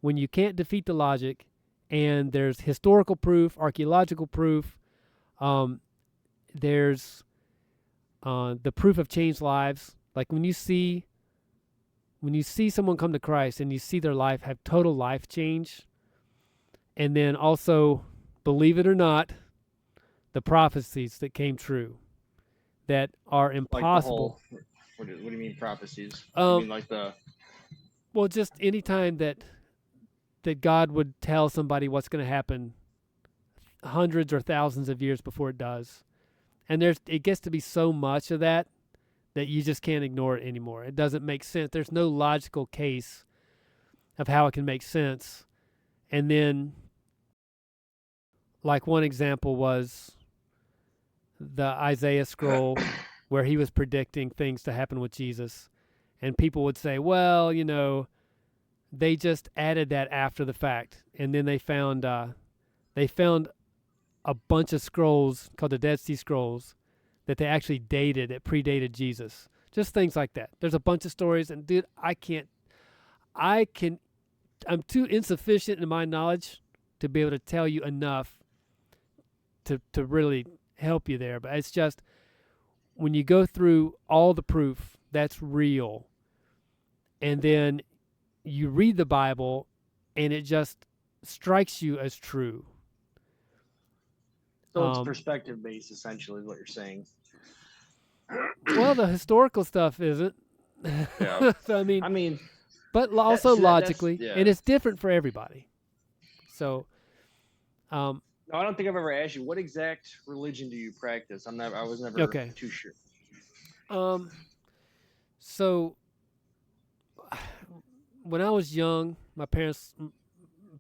when you can't defeat the logic, and there's historical proof, archaeological proof, there's the proof of changed lives. Like when you see someone come to Christ and you see their life have total life change, and then also, believe it or not, the prophecies that came true that are impossible. Like the whole, what do you mean prophecies? You Um, mean like the well, just any time that God would tell somebody what's going to happen hundreds or thousands of years before it does, and it gets to be so much of that you just can't ignore it anymore. It doesn't make sense. There's no logical case of how it can make sense. And then, like, one example was the Isaiah scroll where he was predicting things to happen with Jesus. And people would say, well, they just added that after the fact. And then they found a bunch of scrolls called the Dead Sea Scrolls that they actually dated. It predated Jesus. Just things like that. There's a bunch of stories, and dude, I'm too insufficient in my knowledge to be able to tell you enough to really help you there. But it's just, when you go through all the proof that's real, and then you read the Bible, and it just strikes you as true. So it's perspective based, essentially, is what you're saying. Well, the historical stuff isn't. Yeah. So, I mean, but also logically, yeah. and it's different for everybody. So, no, I don't think I've ever asked you, what exact religion do you practice? I was never too sure. So when I was young, my parents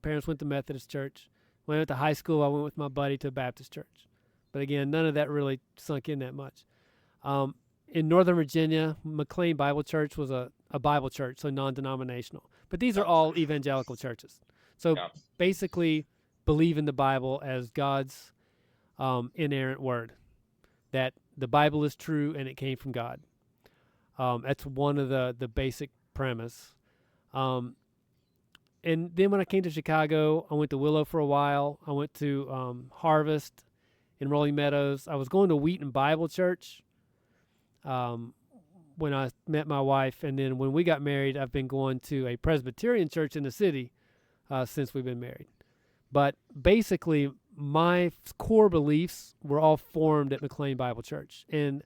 went to Methodist church. When I went to high school, I went with my buddy to a Baptist church. But again, none of that really sunk in that much. In Northern Virginia, McLean Bible Church was a Bible church, so non-denominational. But these are all evangelical churches. So basically, believe in the Bible as God's inerrant word, that the Bible is true and it came from God. That's one of the basic premise. And then when I came to Chicago, I went to Willow for a while. I went to Harvest in Rolling Meadows. I was going to Wheaton Bible Church when I met my wife. And then when we got married, I've been going to a Presbyterian church in the city since we've been married. But basically, my core beliefs were all formed at McLean Bible Church. And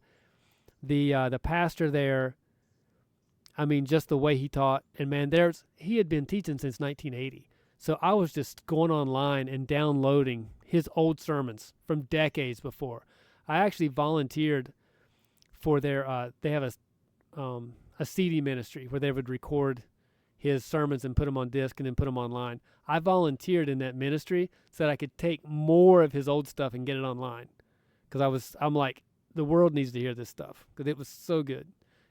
the pastor there, I mean, just the way he taught, and man, he had been teaching since 1980. So I was just going online and downloading his old sermons from decades before. I actually volunteered for they have a CD ministry where they would record his sermons and put them on disc and then put them online. I volunteered in that ministry so that I could take more of his old stuff and get it online. Because I'm like, the world needs to hear this stuff because it was so good.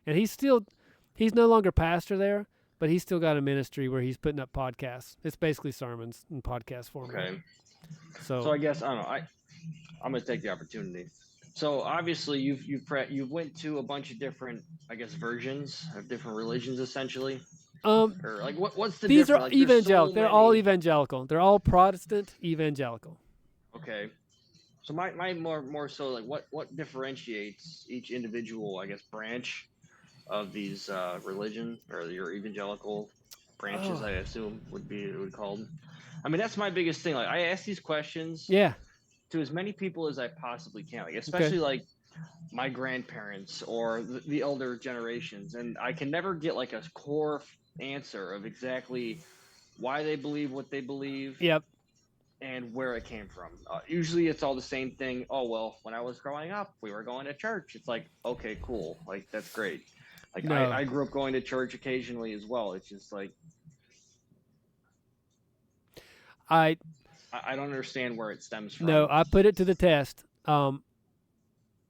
And he's no longer pastor there, but he's still got a ministry where he's putting up podcasts. It's basically sermons in podcast format. Okay. So I guess, I don't know, I'm going to take the opportunity. So obviously you've went to a bunch of different, I guess, versions of different religions, essentially. Or like what's the these difference? are evangelical. They're all evangelical. They're all Protestant evangelical. Okay. So my more so like what differentiates each individual, I guess, branch of these religion, or your evangelical branches, I assume would be called. I mean, that's my biggest thing. Like, I ask these questions to as many people as I possibly can, like especially like my grandparents or the elder generations, and I can never get like a core answer of exactly why they believe what they believe. Yep. and where it came from. Usually it's all the same thing. Oh, well, when I was growing up, we were going to church. It's like, okay, cool. Like, that's great. Like, No, I grew up going to church occasionally as well. It's just like, I I don't understand where it stems no, from. I put it to the test.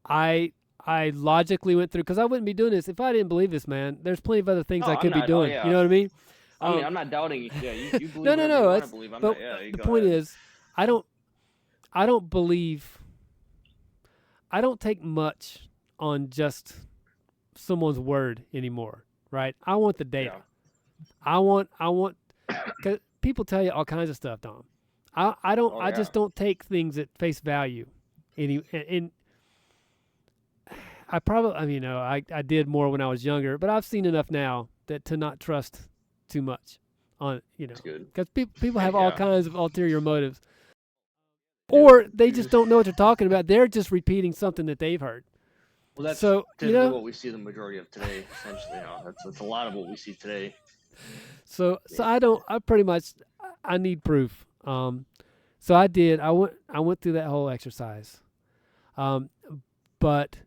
I I logically went through because I wouldn't be doing this if I didn't believe this, man. There's plenty of other things Oh, I I'm could be not. Oh, doing. You yeah. know what I mean? I mean, Um, I'm not doubting. Yeah, you believe no, no, whatever you no. want to That's believe. I'm but not. Yeah, you the go point ahead. is, I don't I don't believe I don't take much on just someone's word anymore, right? I want the data. Yeah. I want cause people tell you all kinds of stuff, Dom. I don't Oh, I yeah. just don't take things at face value. And I probably I mean, I did more when I was younger, but I've seen enough now that to not trust too much on, It's good. because people have all Yeah, kinds of ulterior motives, dude. or they just don't know what they're talking about. They're just repeating something that they've heard. Well, that's So, typically what we see the majority of today. Essentially, that's a lot of what we see today. so I don't. I pretty much I need proof. So I did. I went through that whole exercise. Um, but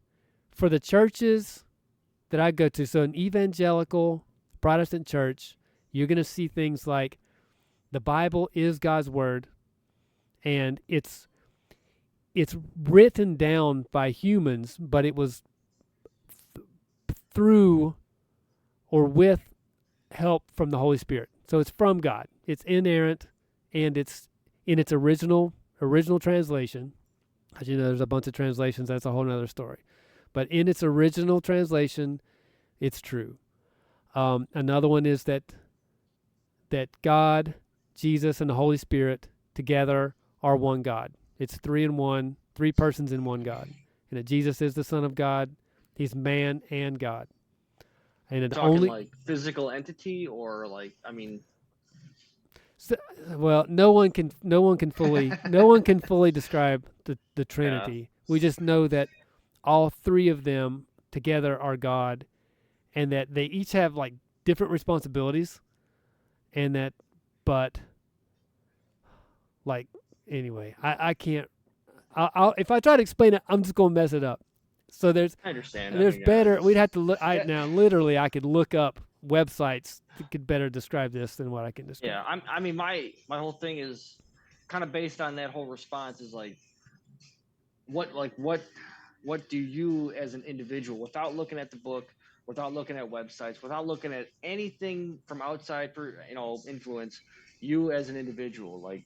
for the churches that I go to, so an evangelical Protestant church, you're going to see things like the Bible is God's word, and it's written down by humans, but it was through or with help from the Holy Spirit. So it's from God. It's inerrant, and it's in its original translation. As you know, there's a bunch of translations. That's a whole other story. But in its original translation, it's true. Another one is that God, Jesus, and the Holy Spirit together are one God. It's three in one, three persons in one God. And that Jesus is the Son of God. He's man and God. And We're it talking only like physical entity, or like, I mean, so, well, no one can fully describe the yeah, Trinity. We just know that all three of them together are God, and that they each have like different responsibilities, and that, but like anyway, I can't. I'll if I try to explain it, I'm just gonna mess it up. So I understand. I there's mean, yeah, better. We'd just have to look. yeah, Now literally I could look up websites that could better describe this than what I can describe. yeah. I mean, my whole thing is kind of based on that whole response. Is like, what do you as an individual, without looking at the book, without looking at websites, without looking at anything from outside for influence, you as an individual, like,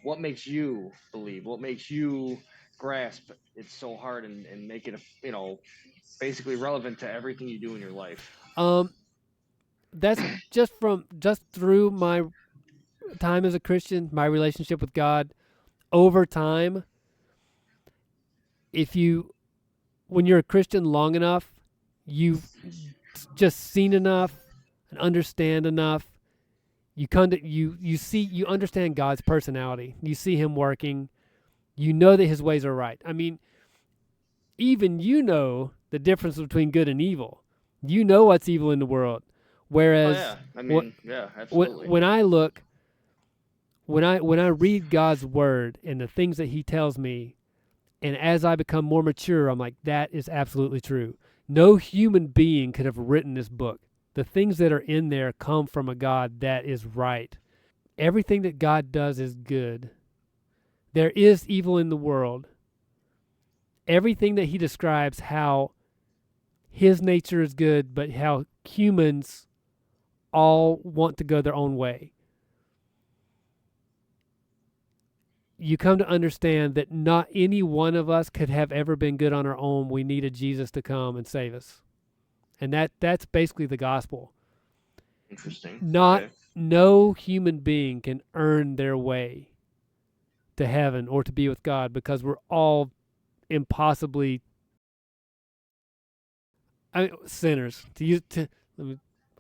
what makes you believe? What makes you grasp it so hard, and make it basically relevant to everything you do in your life? Um, that's just through my time as a Christian, my relationship with God over time. If you When you're a Christian long enough, you've just seen enough and understand enough. You come to you understand God's personality. You see Him working. You know that His ways are right. I mean, even you know the difference between good and evil. You know what's evil in the world. Oh Whereas yeah, I what mean, yeah, when absolutely. when I look when I read God's word and the things that He tells me, and as I become more mature, I'm like, that is absolutely true. No human being could have written this book. The things that are in there come from a God that is right. Everything that God does is good. There is evil in the world. Everything that He describes, how His nature is good, but how humans all want to go their own way. You come to understand that not any one of us could have ever been good on our own. We needed Jesus to come and save us. And that's basically the gospel. Interesting. Not Okay. No human being can earn their way to heaven or to be with God, because we're all impossibly sinners.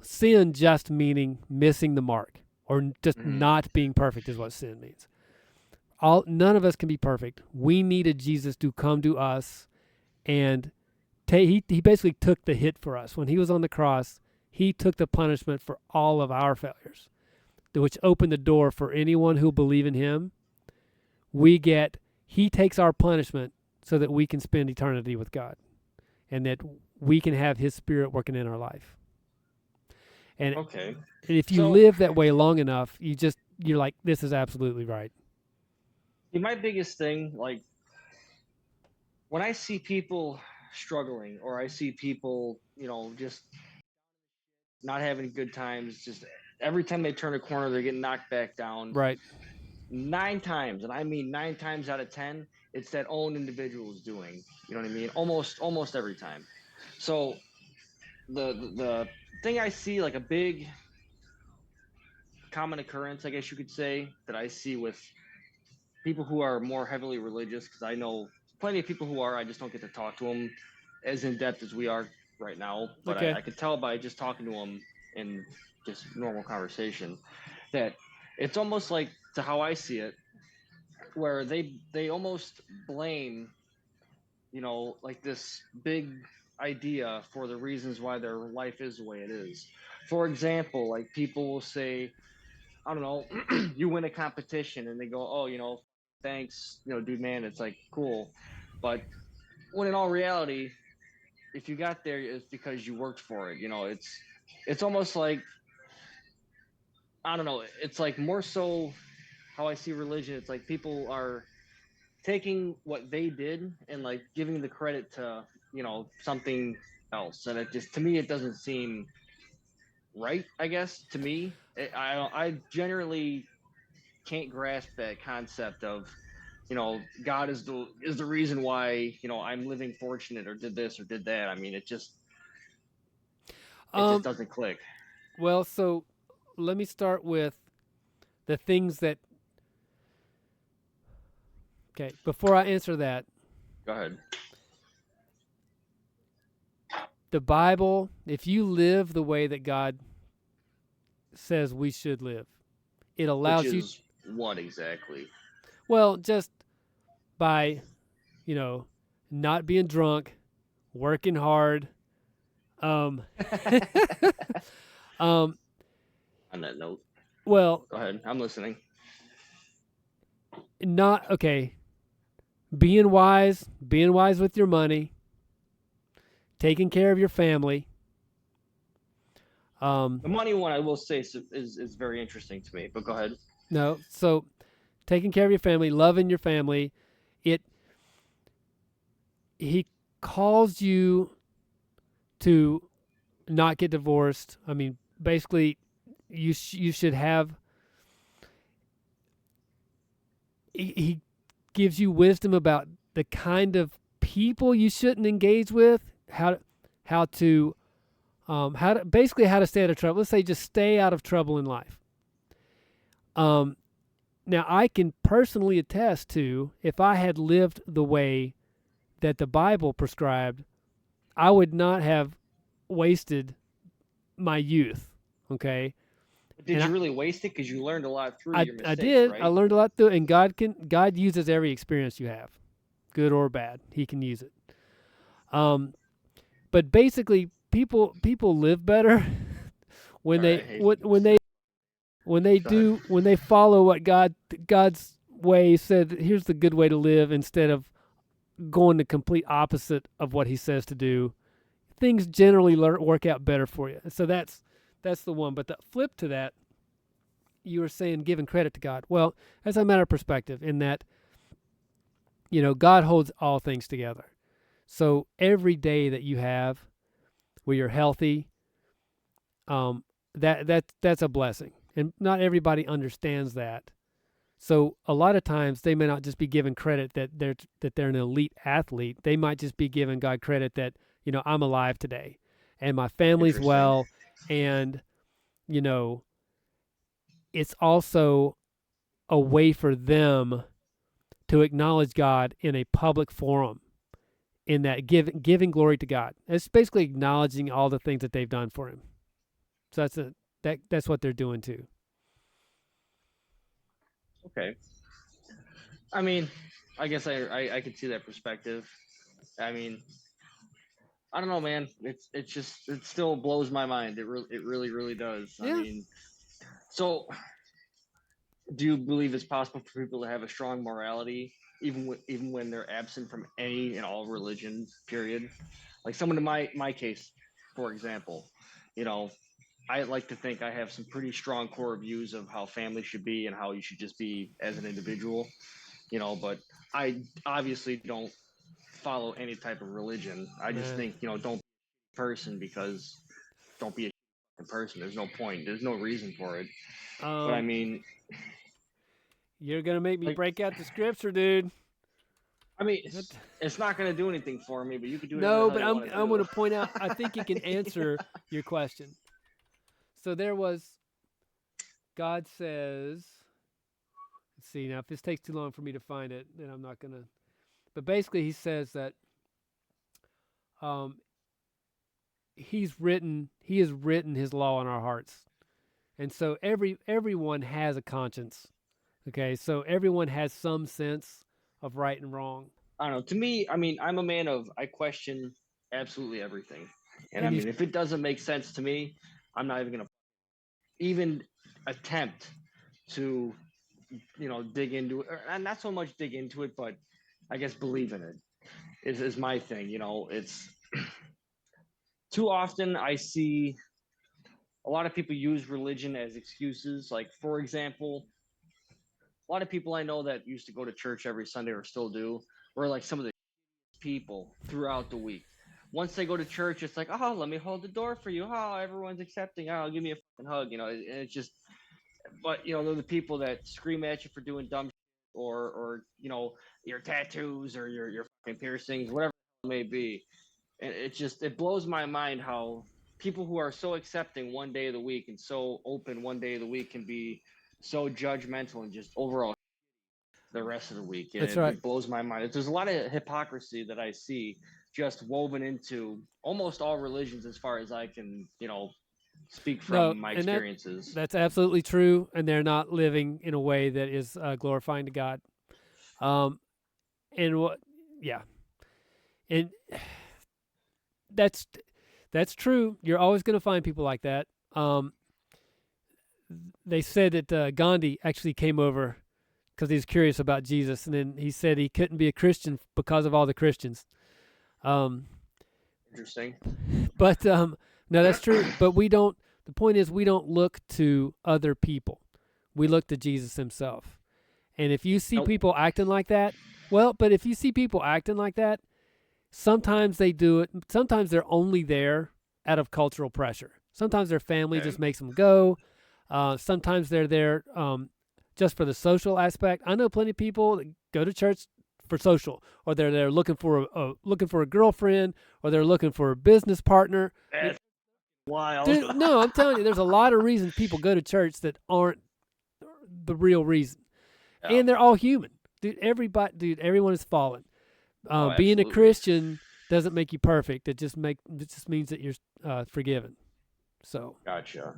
Sin just meaning missing the mark, or just Hmm. not being perfect is what sin means. None of us can be perfect. We needed Jesus to come to us, and he basically took the hit for us when He was on the cross. He took the punishment for all of our failures, which opened the door for anyone who will believe in Him He takes our punishment so that we can spend eternity with God, and that we can have His Spirit working in our life. And Okay. if you So live that way long enough, you're like, this is absolutely right. my biggest thing, like when I see people struggling or I see people, just not having good times, just every time they turn a corner, they're getting knocked back down. Right. 9 times, and I mean 9 times out of 10, it's that own individual is doing. You know what I mean? Almost every time. So the thing I see, like a big common occurrence, I guess you could say, that I see with people who are more heavily religious, because I know plenty of people who are. I just don't get to talk to them as in depth as we are right now. But Okay. I could tell by just talking to them in just normal conversation that it's almost like, to how I see it, where they almost blame, like this big idea for the reasons why their life is the way it is. For example, like people will say, I don't know, you win a competition and they go, oh, thanks, dude, man, it's like cool. But when in all reality, if you got there, it's because you worked for it. It's almost like, I don't know, it's like more so how I see religion. It's like people are taking what they did and like giving the credit to, something else. And it just, to me, it doesn't seem right, I guess, to me. I generally can't grasp that concept of, God is the reason why, I'm living fortunate or did this or did that. I mean, it just Um. doesn't click. Well, so let me start with the things that. Okay. Before I answer that, Go ahead. the Bible, if you live the way that God says we should live, it Which allows you. is what exactly? Well, just by, you know, not being drunk, working hard. Um, um, On that note, well, go ahead. I'm listening. not okay. Being wise with your money, taking care of your family. Um, The money one, I will say, is very interesting to me. But go ahead. no, so taking care of your family, loving your family. It He calls you to not get divorced. I mean, basically, you should have. He gives you wisdom about the kind of people you shouldn't engage with, how to basically how to stay out of trouble. Let's say just stay out of trouble in life. Um, Now I can personally attest to, if I had lived the way that the Bible prescribed, I would not have wasted my youth. Okay, Did and you really waste it? Because you learned a lot through your I mistakes, did. I right? learned a lot through it, and God uses every experience you have, good or bad. He can use it. Um, but basically, people live better when Sorry, I they hate when, when they Go ahead. when they follow what God's way said. Here's the good way to live, instead of going the complete opposite of what He says to do. Things generally work out better for you. So that's the one. But the flip to that, you were saying giving credit to God. Well, that's a matter of perspective, in that, God holds all things together. So every day that you have where you're healthy, um, that's a blessing, and not everybody understands that. So a lot of times they may not just be given credit that they're an elite athlete. They might just be giving God credit that, I'm alive today, and my family's Interesting. well, and you know it's also a way for them to acknowledge God in a public forum, in that giving glory to God. It's basically acknowledging all the things that they've done for Him. So that's what they're doing too. Okay. I mean, I guess I could see that perspective. I mean, I don't know, man. It's just, it still blows my mind. It really really does. I Yeah. mean, so do you believe it's possible for people to have a strong morality even when they're absent from any and all religions? Period. Like someone in my case, for example, you know, I like to think I have some pretty strong core views of how family should be and how you should just be as an individual. But I obviously don't follow any type of religion. I just Man. think don't be a person because don't be a person. There's no point. There's no reason for it. But I Um, mean, you're gonna make me like break out the scripture, dude. I mean, What? it's not going to do anything for me, but you can do whatever the No, hell but you I'm want to I'm gonna do. point out. I think it can answer your question. So there was. God says. Let's see now. If this takes too long for me to find it, then I'm not gonna. But basically, he says that um, he has written his law on our hearts, and so everyone has a conscience. Okay, so everyone has some sense of right and wrong, I don't know. To me, I mean, I'm a man of I question absolutely everything, and I and you mean, if it doesn't make sense to me, I'm not even going to even attempt to dig into it, and not so much dig into it, but I guess believe in it is my thing. It's too often I see a lot of people use religion as excuses. Like, for example, a lot of people I know that used to go to church every Sunday or still do were like some of the people throughout the week. Once they go to church, it's like, oh, let me hold the door for you. Oh, everyone's accepting. Oh, give me a fucking hug. And it's just, but they're the people that scream at you for doing dumb shit, or your tattoos or your fucking piercings, whatever it may be. And it blows my mind how people who are so accepting one day of the week and so open one day of the week can be so judgmental and just overall the rest of the week. And that's it, right. it blows my mind. There's a lot of hypocrisy that I see just woven into almost all religions as far as I can speak No, from my and experiences. that's absolutely true, and they're not living in a way that is glorifying to God. Um, and what, yeah, and that's that's true. You're always going to find people like that. They said that Gandhi actually came over because he was curious about Jesus, and then he said he couldn't be a Christian because of all the Christians. Um, Interesting. but no, that's true. But we don't. The point is, we don't look to other people. We look to Jesus Himself. And if you see Nope. people acting like that, well, but if you see people acting like that, sometimes they do it. Sometimes they're only there out of cultural pressure. Sometimes their family Okay. just makes them go. Sometimes they're there just for the social aspect. I know plenty of people that go to church for social, or they're there looking for a girlfriend, or they're looking for a business partner. That's wild. No, I'm telling you, there's a lot of reasons people go to church that aren't the real reason, Yeah. and they're all human, dude. Everyone is fallen. Oh, Being a absolutely. Christian doesn't make you perfect. It just means that you're forgiven. So Gotcha.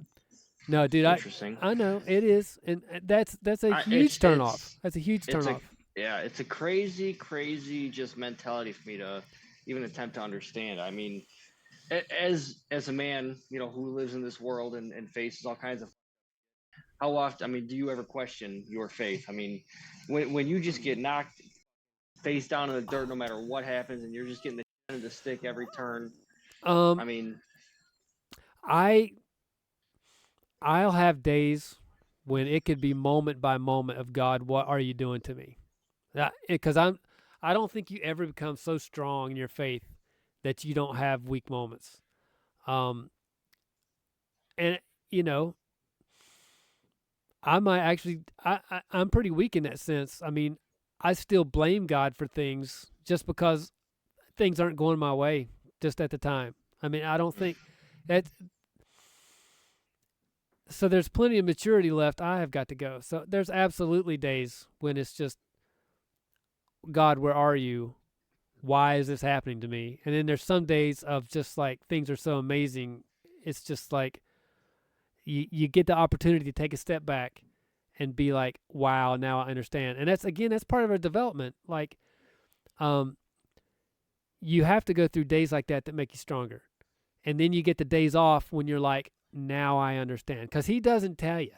no, dude, Interesting. I know it is, and that's a I, huge it's turnoff. it's That's a huge it's a turnoff. yeah, it's a crazy just mentality for me to even attempt to understand. I mean, as a man, who lives in this world and faces all kinds of how often, I mean, do you ever question your faith? I mean, when you just get knocked face down in the dirt no matter what happens and you're just getting the end of the stick every turn. I Um, mean, I I'll have days when it could be moment by moment of God. What are you doing to me? Because I don't think you ever become so strong in your faith that you don't have weak moments. Um, and you know, I might actually, I'm pretty weak in that sense. I mean, I still blame God for things just because things aren't going my way just at the time. I mean, I don't think that. So there's plenty of maturity left. I have got to go. So there's absolutely days when it's just, God, where are you? Why is this happening to me? And then there's some days of just like things are so amazing. It's just like you get the opportunity to take a step back and be like, wow, now I understand. And that's part of our development. Like, um, you have to go through days like that make you stronger. And then you get the days off when you're like, now I understand. Because he doesn't tell you.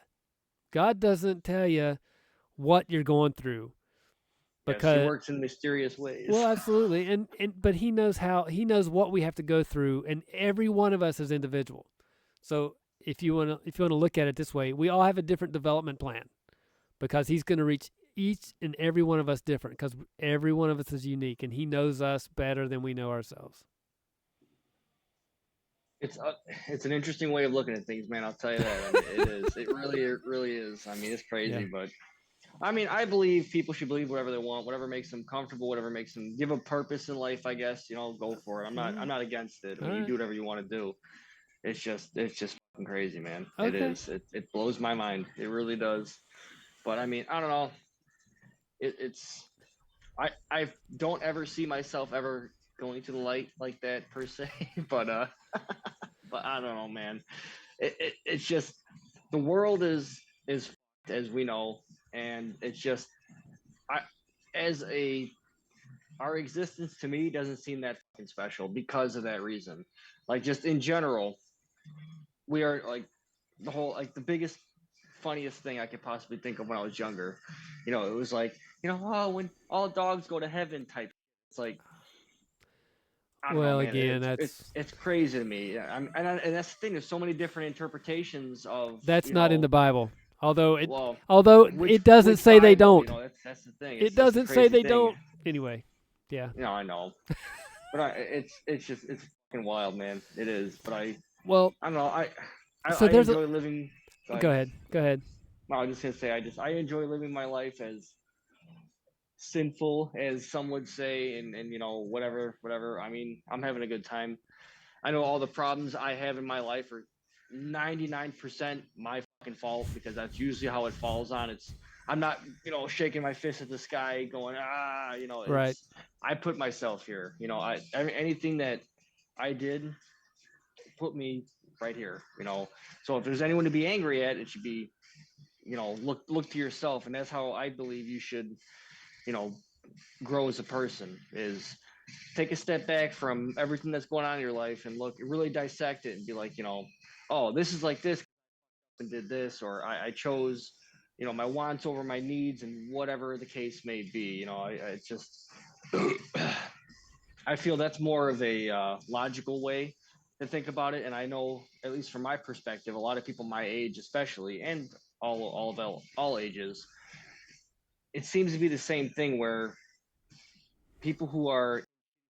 God doesn't tell you what you're going through Yes, he because works in mysterious ways. well, absolutely, and but he knows what we have to go through, and every one of us is individual. So if you want to look at it this way, we all have a different development plan because he's going to reach each and every one of us different because every one of us is unique, and he knows us better than we know ourselves. It's an interesting way of looking at things, man. I'll tell you that. I mean, it is. It really is. I mean, it's crazy, Yeah. but I mean, I believe people should believe whatever they want, whatever makes them comfortable, whatever makes them give a purpose in life. I guess go for it. I'm not against it. I All mean, you right. do whatever you want to do. It's just fucking crazy, man. It Okay. is. It blows my mind. It really does. But I mean, I don't know. It's I don't ever see myself ever going to the light like that per se. but but I don't know, man. It's just the world is as we know, and it's just I as a our existence to me doesn't seem that fucking special because of that reason. Like just in general, we are like the whole like the biggest funniest thing I could possibly think of when I was younger. It was like, oh, when all dogs go to heaven type. It's like I don't know, Well, man. again, It's crazy to me. Yeah, and that's the thing. There's so many different interpretations of that's not in the Bible. Although well, it doesn't which say they Bible? don't. That's the thing. It That's the doesn't say crazy they thing. don't. Anyway, yeah. I know, but it's just it's fucking wild, man. It is. But Well, I don't know. so I there's enjoy living. Go ahead. No, I was just gonna say I enjoy living my life as sinful as some would say, and whatever. I mean, I'm having a good time. I know all the problems I have in my life are 99% my fucking fault because that's usually how it falls on. I'm not shaking my fist at the sky going Right. I put myself here. Anything that I did put me right here. So if there's anyone to be angry at, it should be look to yourself, and that's how I believe you should grow as a person is take a step back from everything that's going on in your life and really dissect it and be like, oh, this is like this and did this, or I chose, my wants over my needs and whatever the case may be. I just, I feel that's more of a logical way to think about it. And I know, at least from my perspective, a lot of people my age, especially, and all ages, it seems to be the same thing where people who are in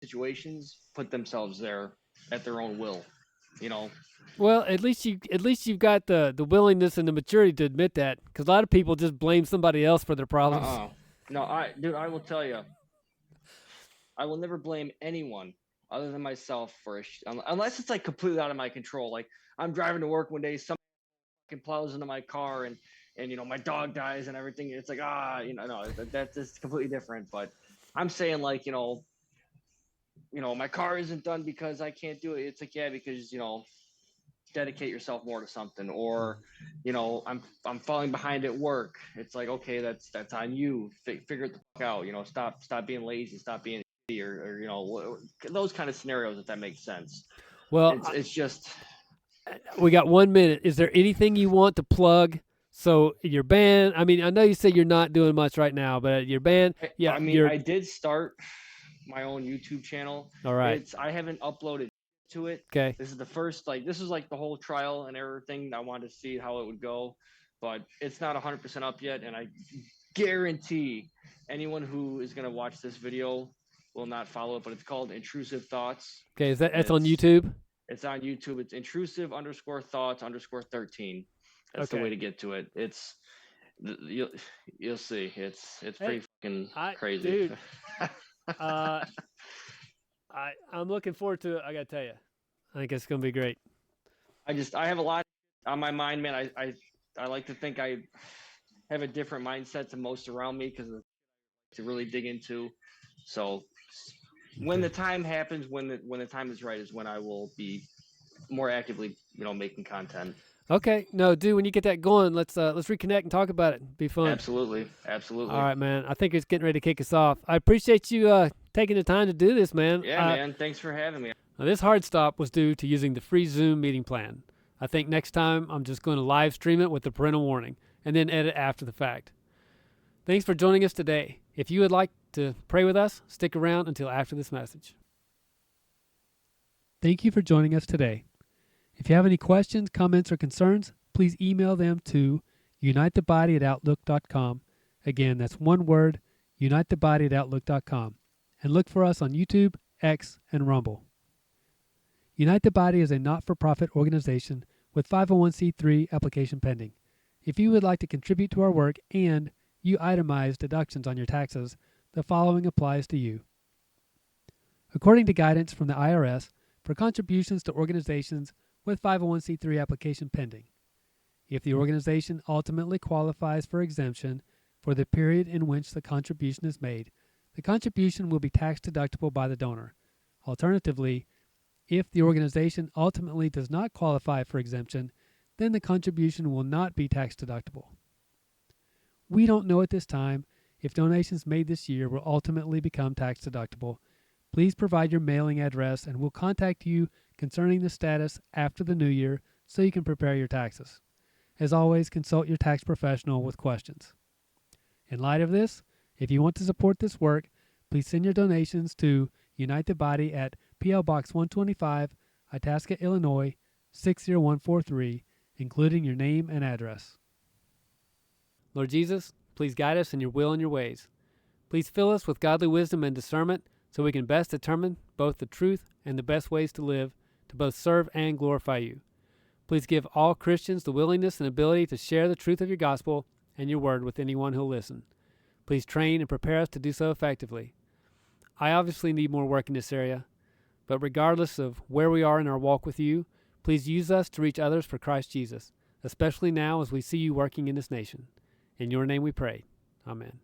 situations put themselves there at their own will, you know. Well, at least you've got the willingness and the maturity to admit that, because a lot of people just blame somebody else for their problems. No, I will tell you, I will never blame anyone other than myself for unless it's like completely out of my control. Like I'm driving to work one day, some plows into my car and my dog dies and everything. It's like no, that's just completely different. But I'm saying like my car isn't done because I can't do it. It's like yeah, because dedicate yourself more to something, or I'm falling behind at work. It's like okay, that's on you. Figure it the fuck out. Stop being lazy. Stop being or those kind of scenarios, if that makes sense. Well, it's just we got 1 minute. Is there anything you want to plug? So your band, I mean, I know you say you're not doing much right now, but your band, yeah. I mean, I did start my own YouTube channel. All right. I haven't uploaded to it. Okay. This is the first, this is like the whole trial and error thing. I wanted to see how it would go, but it's not 100% up yet. And I guarantee anyone who is going to watch this video will not follow it, but it's called Intrusive Thoughts. Okay. That's on YouTube? It's on YouTube. It's intrusive_thoughts_13. That's the way to get to it. It's you'll see. It's pretty fucking crazy. Dude, I'm looking forward to it. I gotta tell you, I think it's gonna be great. I have a lot on my mind, man. I like to think I have a different mindset to most around me because to really dig into. So when the time happens, when the time is right, is when I will be more actively, making content. Okay, no, dude, when you get that going, let's reconnect and talk about it. Be fun. Absolutely. All right, man. I think it's getting ready to kick us off. I appreciate you taking the time to do this, man. Yeah, man. Thanks for having me. Now, this hard stop was due to using the free Zoom meeting plan. I think next time I'm just going to live stream it with the parental warning. and then edit after the fact. Thanks for joining us today. If you would like to pray with us, stick around until after this message. Thank you for joining us today. If you have any questions, comments, or concerns, please email them to unitethebody@outlook.com. Again, that's one word, unitethebody@outlook.com. And look for us on YouTube, X, and Rumble. Unite the Body is a not-for-profit organization with 501c3 application pending. If you would like to contribute to our work and you itemize deductions on your taxes, the following applies to you. According to guidance from the IRS, for contributions to organizations with 501c3 application pending, if the organization ultimately qualifies for exemption for the period in which the contribution is made, the contribution will be tax deductible by the donor. Alternatively, if the organization ultimately does not qualify for exemption, then the contribution will not be tax deductible. We don't know at this time if donations made this year will ultimately become tax deductible. Please provide your mailing address and we'll contact you concerning the status after the new year so you can prepare your taxes. As always, consult your tax professional with questions. In light of this, if you want to support this work, please send your donations to Unite the Body at P.L. Box 125, Itasca, Illinois, 60143, including your name and address. Lord Jesus, please guide us in your will and your ways. Please fill us with godly wisdom and discernment so we can best determine both the truth and the best ways to live, to both serve and glorify you. Please give all Christians the willingness and ability to share the truth of your gospel and your word with anyone who'll listen. Please train and prepare us to do so effectively. I obviously need more work in this area, but regardless of where we are in our walk with you, please use us to reach others for Christ Jesus, especially now as we see you working in this nation. In your name we pray. Amen.